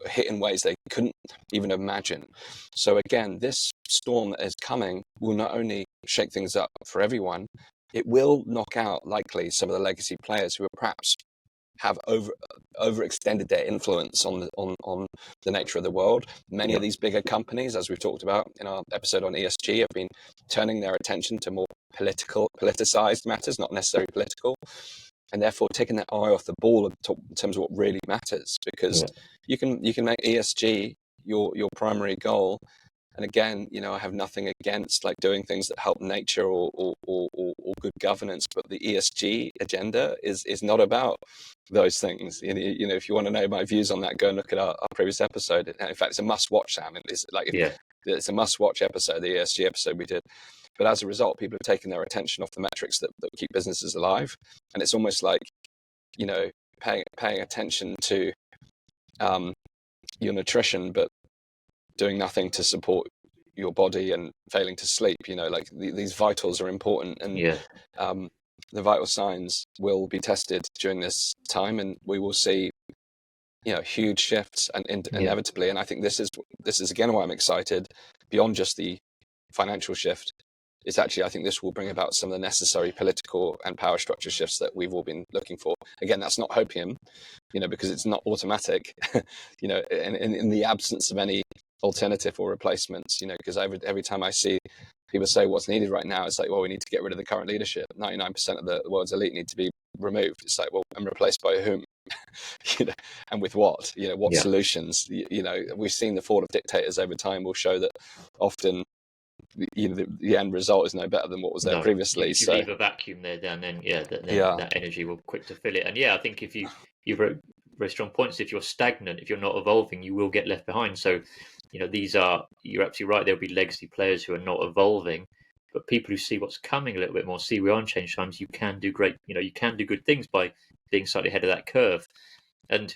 hit in ways they couldn't even imagine. So again, this storm that is coming will not only shake things up for everyone, it will knock out likely some of the legacy players who are perhaps have overextended their influence on the nature of the world. Many of these bigger companies, as we've talked about in our episode on ESG, have been turning their attention to more politicized matters, not necessarily political, and therefore taking their eye off the ball in terms of what really matters. Because you can make ESG your primary goal. And again, I have nothing against doing things that help nature or good governance, but the ESG agenda is not about those things. If you want to know my views on that, go and look at our previous episode. In fact, it's a must-watch, Sam. It's a must-watch episode, the ESG episode we did. But as a result, people have taken their attention off the metrics that keep businesses alive, and it's almost like paying attention to your nutrition, but doing nothing to support your body and failing to sleep. These vitals are important, and the vital signs will be tested during this time, and we will see huge shifts and inevitably. And I think this is again why I'm excited beyond just the financial shift. It's actually, I think this will bring about some of the necessary political and power structure shifts that we've all been looking for. Again, that's not hopium, because it's not automatic, in the absence of any alternative or replacements, because every time I see people say what's needed right now, it's like, well, we need to get rid of the current leadership. 99% of the world's elite need to be removed. It's like, well, and replaced by whom? And with what? What solutions? We've seen the fall of dictators over time will show that often the end result is no better than what was there previously. You leave a vacuum there, then that energy will quick to fill it. And I think if you've very, very strong points. If you're stagnant, if you're not evolving, you will get left behind. So you're absolutely right. There'll be legacy players who are not evolving, but people who see what's coming a little bit more, see we are in change times. You can do great. You can do good things by being slightly ahead of that curve. And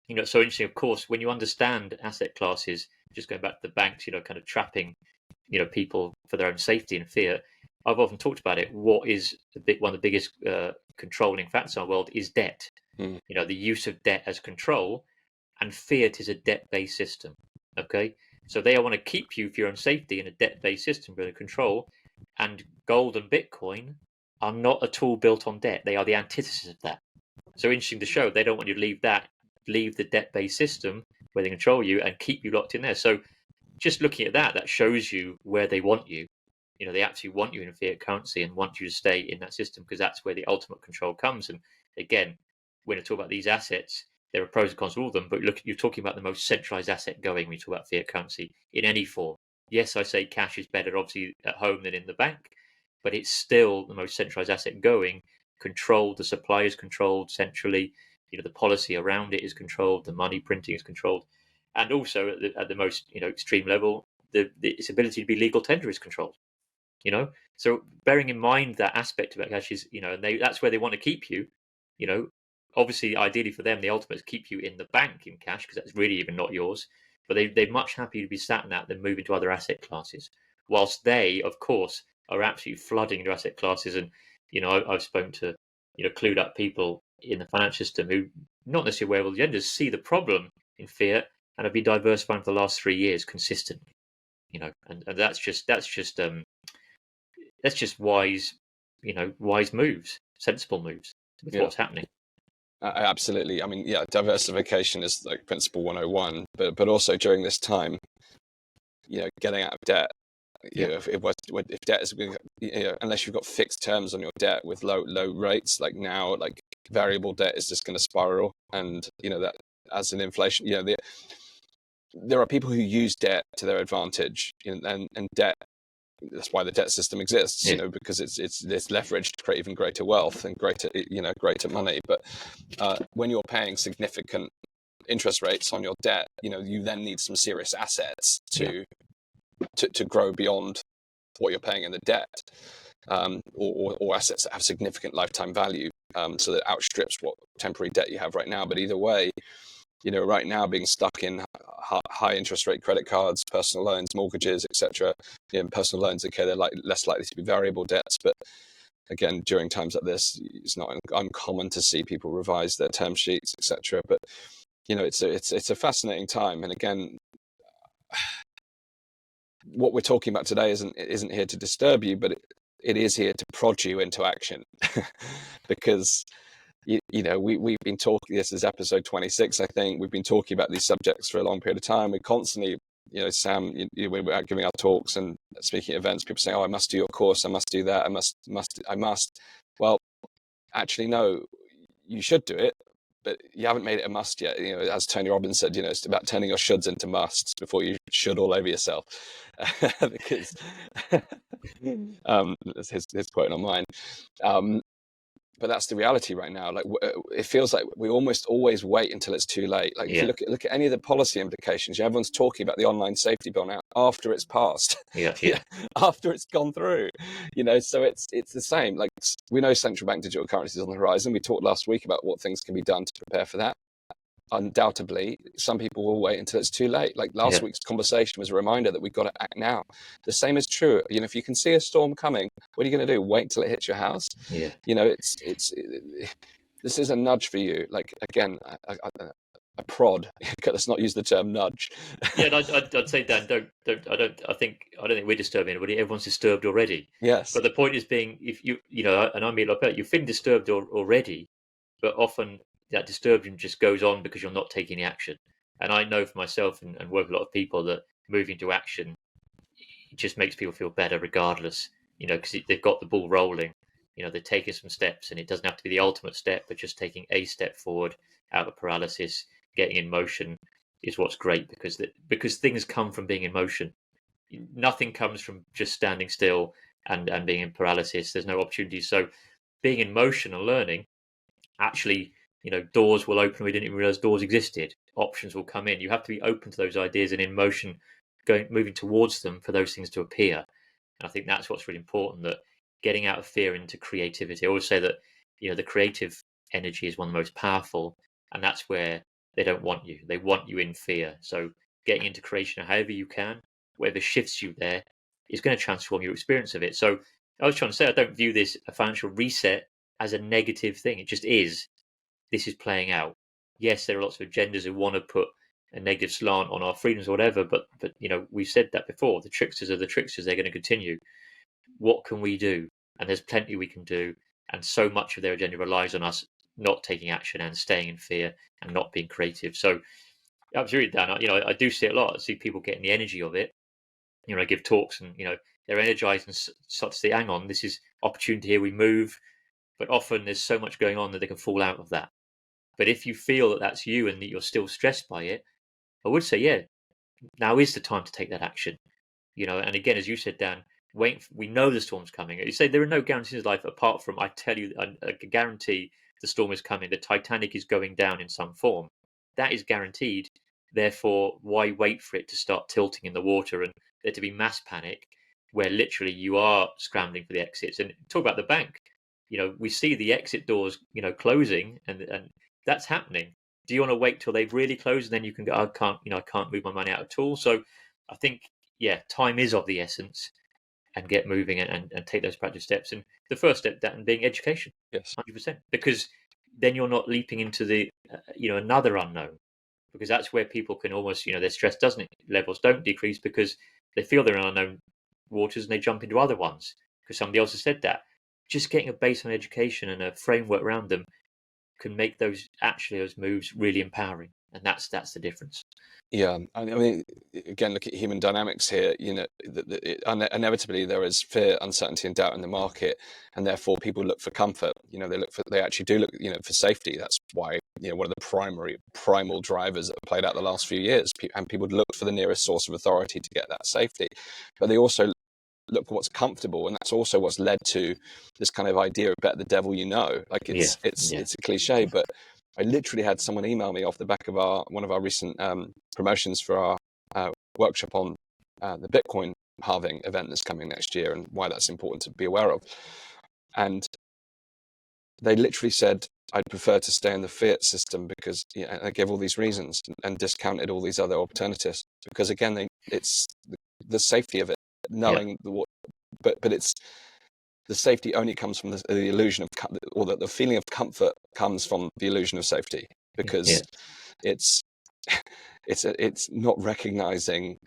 it's so interesting, of course, when you understand asset classes, just going back to the banks, kind of trapping, people for their own safety and fear. I've often talked about it. What is one of the biggest controlling factors in our world is debt. The use of debt as control, and fiat is a debt-based system. Okay, so they want to keep you for your own safety in a debt-based system for the control, and gold and Bitcoin are not at all built on debt. They are the antithesis of that. So interesting to show they don't want you to leave the debt-based system where they control you and keep you locked in there. So just looking at that shows you where they want you. They absolutely want you in fiat currency and want you to stay in that system, because that's where the ultimate control comes. And again, when I talk about these assets, there are pros and cons to all of them, but look, you're talking about the most centralized asset going when you talk about fiat currency in any form. Yes, I say cash is better, obviously, at home than in the bank, but it's still the most centralized asset going, controlled. The supply is controlled centrally. The policy around it is controlled. The money printing is controlled. And also at the most extreme level, its ability to be legal tender is controlled. So bearing in mind that aspect about cash is, and that's where they want to keep you. Obviously, ideally for them, the ultimate is keep you in the bank in cash, because that's really even not yours. But they're much happier to be sat in that than move into other asset classes. Whilst they, of course, are absolutely flooding into asset classes. And I've spoken to clued up people in the financial system who not necessarily aware of the agendas, see the problem in fiat and have been diversifying for the last 3 years consistently. And that's just wise, wise moves, sensible moves with what's happening. Absolutely. I mean, diversification is like principle 101, but also during this time, getting out of debt. If debt is, unless you've got fixed terms on your debt with low rates, like now, like variable debt is just going to spiral, and that as an inflation, there are people who use debt to their advantage, and debt. That's why the debt system exists, because it's leveraged to create even greater wealth and greater money. But when you're paying significant interest rates on your debt, you then need some serious assets to grow beyond what you're paying in the debt, or assets that have significant lifetime value, so that outstrips what temporary debt you have right now. But either way, right now being stuck in high interest rate credit cards, personal loans, mortgages, etc. Personal loans, okay, they're less likely to be variable debts, but again, during times like this, it's not uncommon to see people revise their term sheets, etc. But it's a fascinating time, and again, what we're talking about today isn't here to disturb you, but it is here to prod you into action, because we've been talking, this is episode 26, I think. We've been talking about these subjects for a long period of time. We constantly, Sam, when we're out giving our talks and speaking at events, people say, oh, I must do your course, I must do that, I must. Well, actually, no, you should do it, but you haven't made it a must yet. As Tony Robbins said, it's about turning your shoulds into musts before you should all over yourself. Because that's his quote, not mine. But that's the reality right now. Like, it feels like we almost always wait until it's too late. Like, if you look at any of the policy implications, everyone's talking about the online safety bill now after it's passed, after it's gone through. So it's the same. Like, we know central bank digital currencies on the horizon. We talked last week about what things can be done to prepare for that. Undoubtedly, some people will wait until it's too late. Like last week's conversation was a reminder that we've got to act now. The same is true. If you can see a storm coming, what are you going to do? Wait till it hits your house? This is a nudge for you. Like, again, a prod. Let's not use the term nudge. And I'd say, Dan, I don't think we're disturbing anybody. Everyone's disturbed already. Yes. But the point is being, if and I mean, like, you've been disturbed already, but often that disturbance just goes on because you're not taking the action. And I know for myself and work with a lot of people that moving to action, it just makes people feel better regardless, because they've got the ball rolling. They're taking some steps, and it doesn't have to be the ultimate step, but just taking a step forward out of paralysis, getting in motion is what's great, because things come from being in motion. Nothing comes from just standing still and being in paralysis. There's no opportunities. So being in motion and learning, actually, doors will open. We didn't even realize doors existed. Options will come in. You have to be open to those ideas and in motion, moving towards them for those things to appear. And I think that's what's really important, that getting out of fear into creativity. I always say that, the creative energy is one of the most powerful, and that's where they don't want you. They want you in fear. So getting into creation however you can, whatever shifts you there, is going to transform your experience of it. So I was trying to say, I don't view this a financial reset as a negative thing. It just is. This is playing out. Yes, there are lots of agendas who want to put a negative slant on our freedoms or whatever, but we've said that before. The tricksters are the tricksters. They're going to continue. What can we do? And there's plenty we can do. And so much of their agenda relies on us not taking action and staying in fear and not being creative. So absolutely, Dan. I do see it a lot. I see people getting the energy of it. I give talks and they're energized and start to say, hang on, this is opportunity here. We move, but often there's so much going on that they can fall out of that. But if you feel that that's you and that you're still stressed by it, I would say, yeah, now is the time to take that action. And again, as you said, Dan, we know the storm's coming. You say there are no guarantees in life apart from, I tell you, I guarantee the storm is coming. The Titanic is going down in some form. That is guaranteed. Therefore, why wait for it to start tilting in the water and there to be mass panic where literally you are scrambling for the exits? And talk about the bank. We see the exit doors, closing, and that's happening. Do you want to wait till they've really closed and then you can go, I can't move my money out at all? So I think, yeah, time is of the essence, and get moving and take those practical steps. And the first step, that being education. Yes. 100%, because then you're not leaping into the another unknown, because that's where people can almost their stress levels don't decrease because they feel they're in unknown waters and they jump into other ones because somebody else has said that. Just getting a baseline education and a framework around them can make those moves really empowering, and that's the difference. Yeah, I mean, again, look at human dynamics here. Inevitably there is fear, uncertainty, and doubt in the market, and therefore people look for comfort. They actually do look, for safety. That's why one of the primal drivers that have played out the last few years, and people look for the nearest source of authority to get that safety, but they also look for what's comfortable, and that's also what's led to this kind of idea of bet the devil you know. Like it's a cliche, but I literally had someone email me off the back of one of our recent promotions for our workshop on the Bitcoin halving event that's coming next year and why that's important to be aware of. And they literally said, I'd prefer to stay in the fiat system because I gave all these reasons and discounted all these other alternatives because, again, it's the safety of it, knowing but it's the safety only comes from the illusion of, or the feeling of comfort comes from the illusion of safety, because it's not recognizing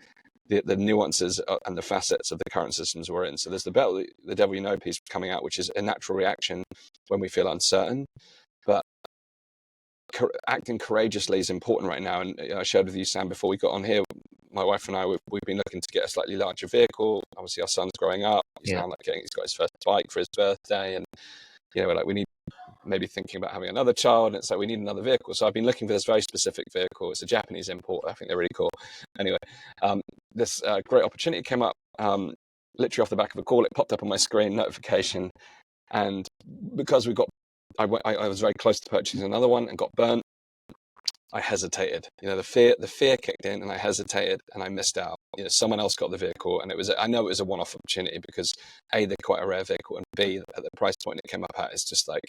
the nuances and the facets of the current systems we're in. So there's the devil you know piece coming out, which is a natural reaction when we feel uncertain, but acting courageously is important right now. And I shared with you, Sam, before we got on here, my wife and I, we've been looking to get a slightly larger vehicle. Obviously our son's growing up. He's now he's got his first bike for his birthday, and we're like, we need, maybe thinking about having another child, and it's like we need another vehicle. So I've been looking for this very specific vehicle. It's a Japanese import. I think they're really cool. Anyway, this great opportunity came up literally off the back of a call. It popped up on my screen, notification, and because I was very close to purchasing another one and got burnt, I hesitated. The fear kicked in, and I hesitated, and I missed out. Someone else got the vehicle, and I know it was a one-off opportunity because A, they're quite a rare vehicle, and B, at the price point it came up at, it's just like,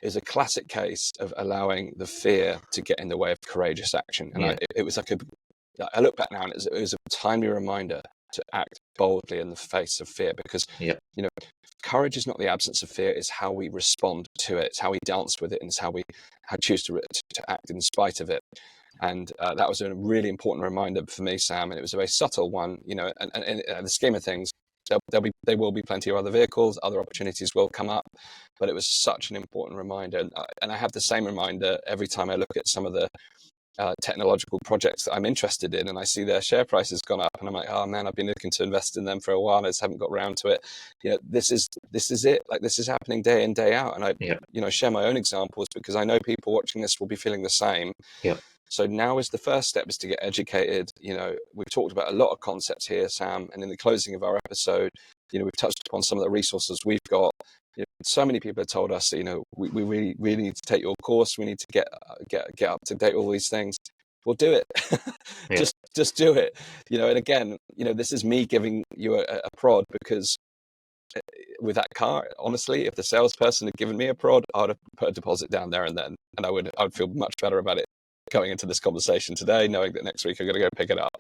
is a classic case of allowing the fear to get in the way of courageous action. And it was like I look back now, and it was a timely reminder to act boldly in the face of fear, because courage is not the absence of fear, it's how we respond to it, it's how we dance with it, and it's how we choose to act in spite of it. And that was a really important reminder for me, Sam, and it was a very subtle one. And in the scheme of things, there will be plenty of other vehicles, other opportunities will come up, but it was such an important reminder. And I have the same reminder every time I look at some of the technological projects that I'm interested in, and I see their share price has gone up, and I'm like, oh man, I've been looking to invest in them for a while, I just haven't got around to it. This is it. Like, this is happening day in, day out. And I share my own examples because I know people watching this will be feeling the same. So now is the first step, is to get educated. We've talked about a lot of concepts here, Sam, and in the closing of our episode, we've touched upon some of the resources we've got. So many people have told us, we really need to take your course. We need to get up to date with all these things. Well, do it. Just do it. And again, this is me giving you a prod, because with that car, honestly, if the salesperson had given me a prod, I would have put a deposit down there and then, and I would feel much better about it going into this conversation today, knowing that next week I'm going to go pick it up.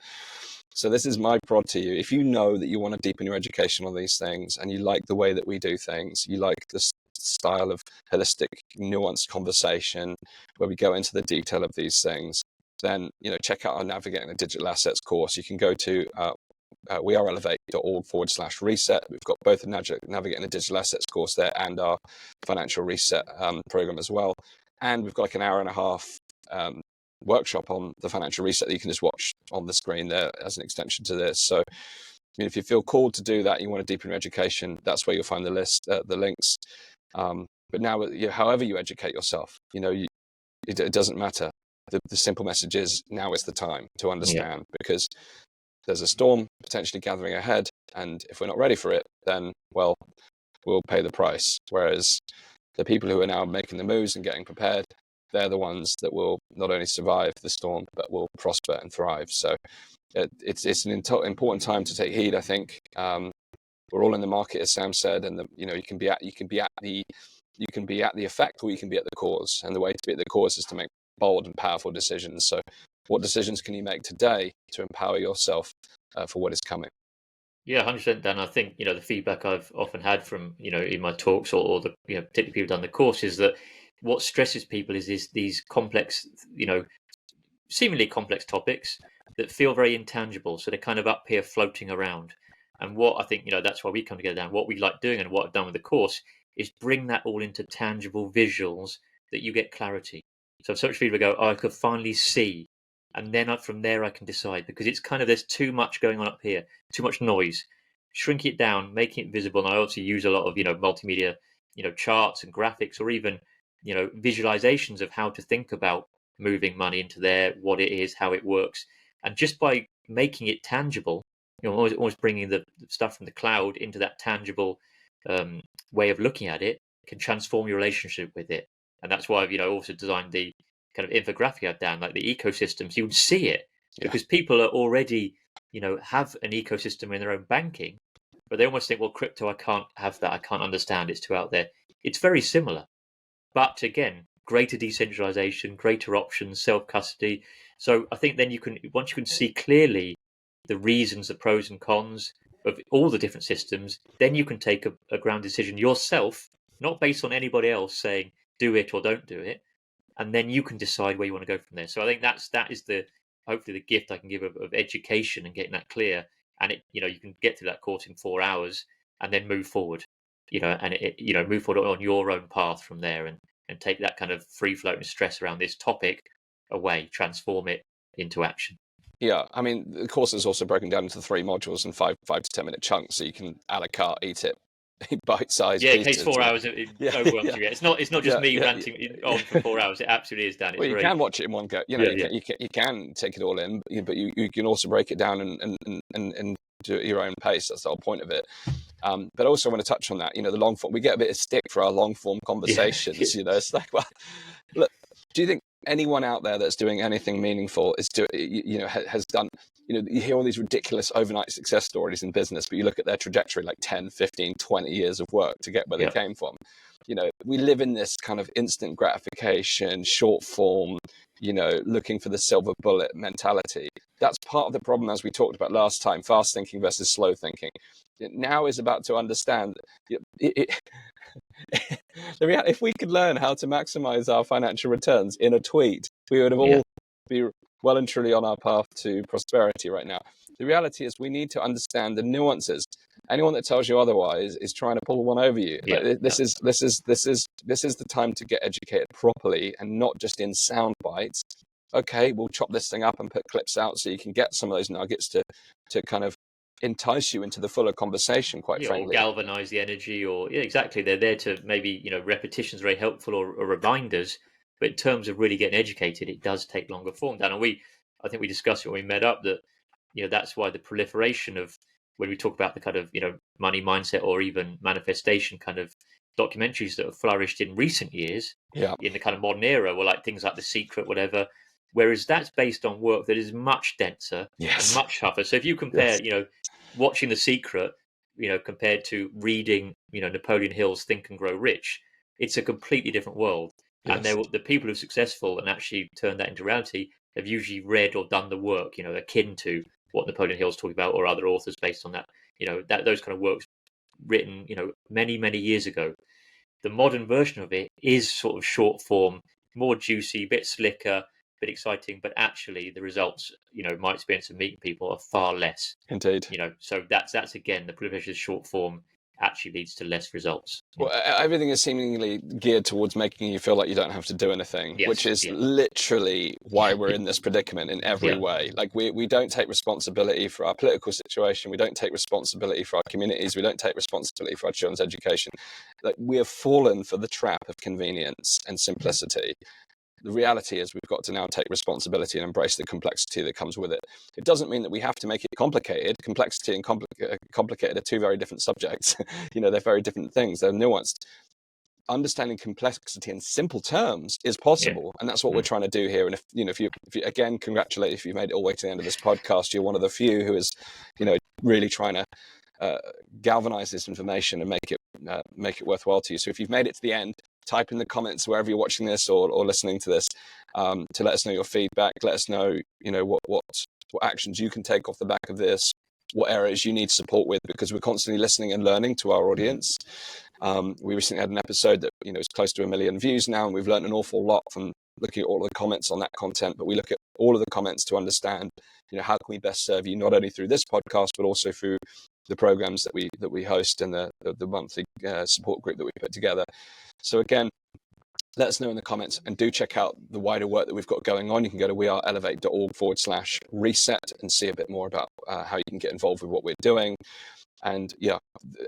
So this is my prod to you. If you know that you want to deepen your education on these things, and you like the way that we do things, you like this style of holistic, nuanced conversation where we go into the detail of these things, then check out our Navigating the Digital Assets course. You can go to weareelevate.org/reset. We've got both the Navigating the Digital Assets course there and our financial reset program as well. And we've got like an hour and a half workshop on the financial reset that you can just watch on the screen there as an extension to this. So if you feel called to do that, you want to deepen your education, that's where you'll find the links. But now, however you educate yourself, it doesn't matter. The simple message is now is the time to understand, because there's a storm potentially gathering ahead, and if we're not ready for it, then, well, we'll pay the price. Whereas the people who are now making the moves and getting prepared, they're the ones that will not only survive the storm, but will prosper and thrive. So it's an important time to take heed, I think. We're all in the market, as Sam said, and you can be at the effect, or you can be at the cause. And the way to be at the cause is to make bold and powerful decisions. So what decisions can you make today to empower yourself for what is coming? Yeah, 100%, Dan. I think, the feedback I've often had from, in my talks or the, particularly people done the course, is that what stresses people is these complex, seemingly complex topics that feel very intangible. So they're kind of up here floating around. And what I think, that's why we come together, Dan. What we like doing and what I've done with the course is bring that all into tangible visuals that you get clarity. So so much people go, I could finally see. And then from there, I can decide, because it's kind of, there's too much going on up here, too much noise. Shrink it down, making it visible. And I also use a lot of, multimedia, charts and graphics, or even, visualizations of how to think about moving money into there, what it is, how it works. And just by making it tangible, always bringing the stuff from the cloud into that tangible way of looking at it, can transform your relationship with it. And that's why I've, also designed the kind of infographic I've done, like the ecosystems. You would see it because people are already, have an ecosystem in their own banking, but they almost think, well, crypto, I can't have that. I can't understand. It's too out there. It's very similar, but again, greater decentralization, greater options, self-custody. So I think then once you can see clearly the reasons, the pros and cons of all the different systems, then you can take a ground decision yourself, not based on anybody else saying do it or don't do it. And then you can decide where you want to go from there. So I think that is hopefully the gift I can give of education and getting that clear. And you can get through that course in 4 hours and then move forward, and move forward on your own path from there, and take that kind of free floating stress around this topic away, transform it into action. Yeah, I mean, the course is also broken down into 3 modules and 5 to 10 minute chunks, so you can a la carte eat it bite-sized Yeah, it pieces. takes 4 hours. It overwhelms you. It's not just me ranting on for 4 hours. It absolutely is, Dan. Well, you can watch it in one go. You can take it all in, but you can also break it down and do it at your own pace. That's the whole point of it. But I also want to touch on that. The long form. We get a bit of stick for our long form conversations. It's like, well, look. Do you think anyone out there that's doing anything meaningful has done? You hear all these ridiculous overnight success stories in business, but you look at their trajectory, like 10, 15, 20 years of work to get where they came from. We live in this kind of instant gratification, short form, looking for the silver bullet mentality. That's part of the problem, as we talked about last time, fast thinking versus slow thinking. Now is about to understand if we could learn how to maximize our financial returns in a tweet, we would have all be well and truly on our path to prosperity right now. The reality is we need to understand the nuances. Anyone that tells you otherwise is trying to pull one over you. This is the time to get educated properly and not just in sound bites. Okay, we'll chop this thing up and put clips out so you can get some of those nuggets to kind of entice you into the fuller conversation, quite frankly. Or galvanize the energy, or exactly. They're there to maybe, repetitions very helpful, or reminders. But in terms of really getting educated, it does take longer form, Dan. And I think we discussed it when we met up, that, that's why the proliferation of, when we talk about the kind of, money mindset or even manifestation kind of documentaries that have flourished in recent years, in the kind of modern era, were like things like The Secret, whatever. Whereas that's based on work that is much denser and much tougher. So if you compare, watching The Secret compared to reading, Napoleon Hill's Think and Grow Rich, it's a completely different world. And Yes. the people who are successful and actually turned that into reality have usually read or done the work, akin to what Napoleon Hill's talking about, or other authors based on that, those kind of works written, many, many years ago. The modern version of it is sort of short form, more juicy, a bit slicker, bit exciting, but actually the results, my experience of meeting people are far less. Indeed. So that's again, the privilege of short form actually leads to less results. Well, everything is seemingly geared towards making you feel like you don't have to do anything, Yes, which is yeah. literally why we're in this predicament in every way. Like we don't take responsibility for our political situation. We don't take responsibility for our communities. We don't take responsibility for our children's education. Like we have fallen for the trap of convenience and simplicity. The reality is we've got to now take responsibility and embrace the complexity that comes with it. It doesn't mean that we have to make it complicated. Complexity and complicated are two very different subjects. They're very different things. They're nuanced. Understanding complexity in simple terms is possible, and that's what we're trying to do here. And if you again, congratulate if you've made it all the way to the end of this podcast. You're one of the few who is, really trying to galvanize this information and make it worthwhile to you. So if you've made it to the end, type in the comments wherever you're watching this or listening to this, to let us know your feedback. Let us know, what actions you can take off the back of this, what areas you need support with, because we're constantly listening and learning to our audience. We recently had an episode that is close to 1 million views now, and we've learned an awful lot from looking at all of the comments on that content. But we look at all of the comments to understand, how can we best serve you, not only through this podcast but also through the programs that we host and the monthly support group that we put together. So again, let us know in the comments, and do check out the wider work that we've got going on. You can go to weareelevate.org/reset and see a bit more about how you can get involved with what we're doing. And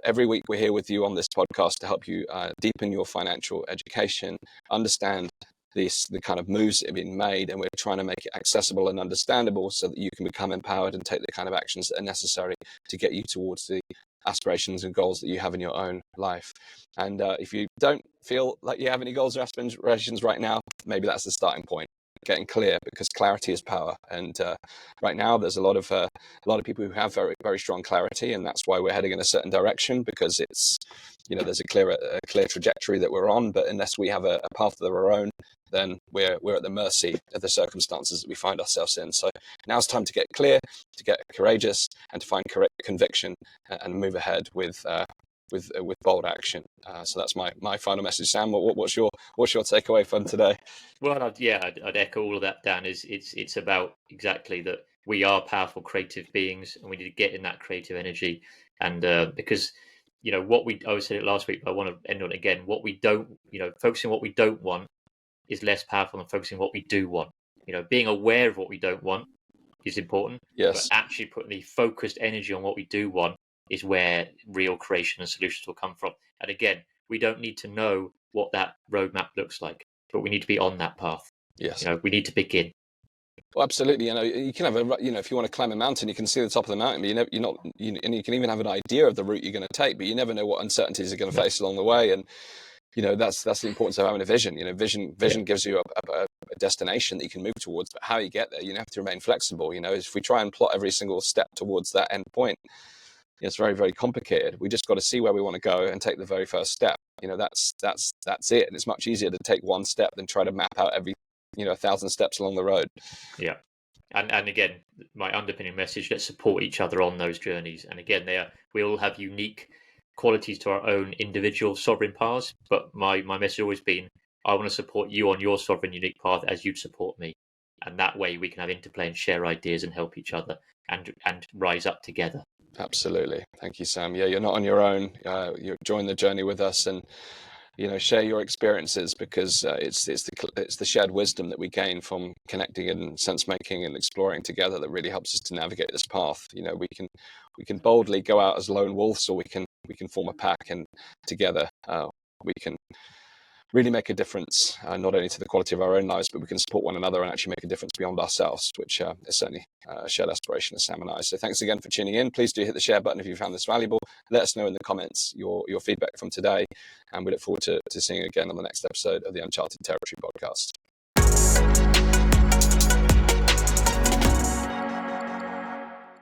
every week we're here with you on this podcast to help you deepen your financial education, understand the kind of moves that have been made, and we're trying to make it accessible and understandable so that you can become empowered and take the kind of actions that are necessary to get you towards the aspirations and goals that you have in your own life. And if you don't feel like you have any goals or aspirations right now, maybe that's the starting point. Getting clear, because clarity is power. And right now there's a lot of people who have very, very strong clarity, and that's why we're heading in a certain direction, because it's there's a clear trajectory that we're on. But unless we have a path of our own, then we're at the mercy of the circumstances that we find ourselves in. So now it's time to get clear, to get courageous, and to find correct conviction and move ahead with bold action. So that's my final message. Sam, what's your takeaway from today? Well, I'd echo all of that, Dan. It's about exactly that. We are powerful, creative beings, and we need to get in that creative energy. And because I always said it last week, but I want to end on it again. What we don't, focusing on what we don't want is less powerful than focusing on what we do want. Being aware of what we don't want is important. Yes. But actually putting the focused energy on what we do want is where real creation and solutions will come from. And again, we don't need to know what that roadmap looks like, but we need to be on that path. Yes. We need to begin. Well, absolutely. You can have if you want to climb a mountain, you can see the top of the mountain, but and you can even have an idea of the route you're going to take, but you never know what uncertainties you're going to face along the way. And that's the importance of having a vision. Vision gives you a destination that you can move towards, but how you get there, you have to remain flexible. If we try and plot every single step towards that end point, it's very, very complicated. We just got to see where we want to go and take the very first step. That's it. And it's much easier to take one step than try to map out every 1,000 steps along the road. Yeah. And again, my underpinning message: let's support each other on those journeys. And again, we all have unique qualities to our own individual sovereign paths. But my message has always been: I want to support you on your sovereign, unique path as you'd support me. And that way, we can have interplay and share ideas and help each other and rise up together. Absolutely. Thank you, Sam. Yeah, you're not on your own. You join the journey with us, and share your experiences, because it's the shared wisdom that we gain from connecting and sense making and exploring together that really helps us to navigate this path. We can boldly go out as lone wolves, or we can form a pack, and together we can really make a difference, not only to the quality of our own lives, but we can support one another and actually make a difference beyond ourselves, which is certainly a shared aspiration of Sam and I. So thanks again for tuning in. Please do hit the share button if you found this valuable. Let us know in the comments your feedback from today, and we look forward to seeing you again on the next episode of the Uncharted Territory podcast.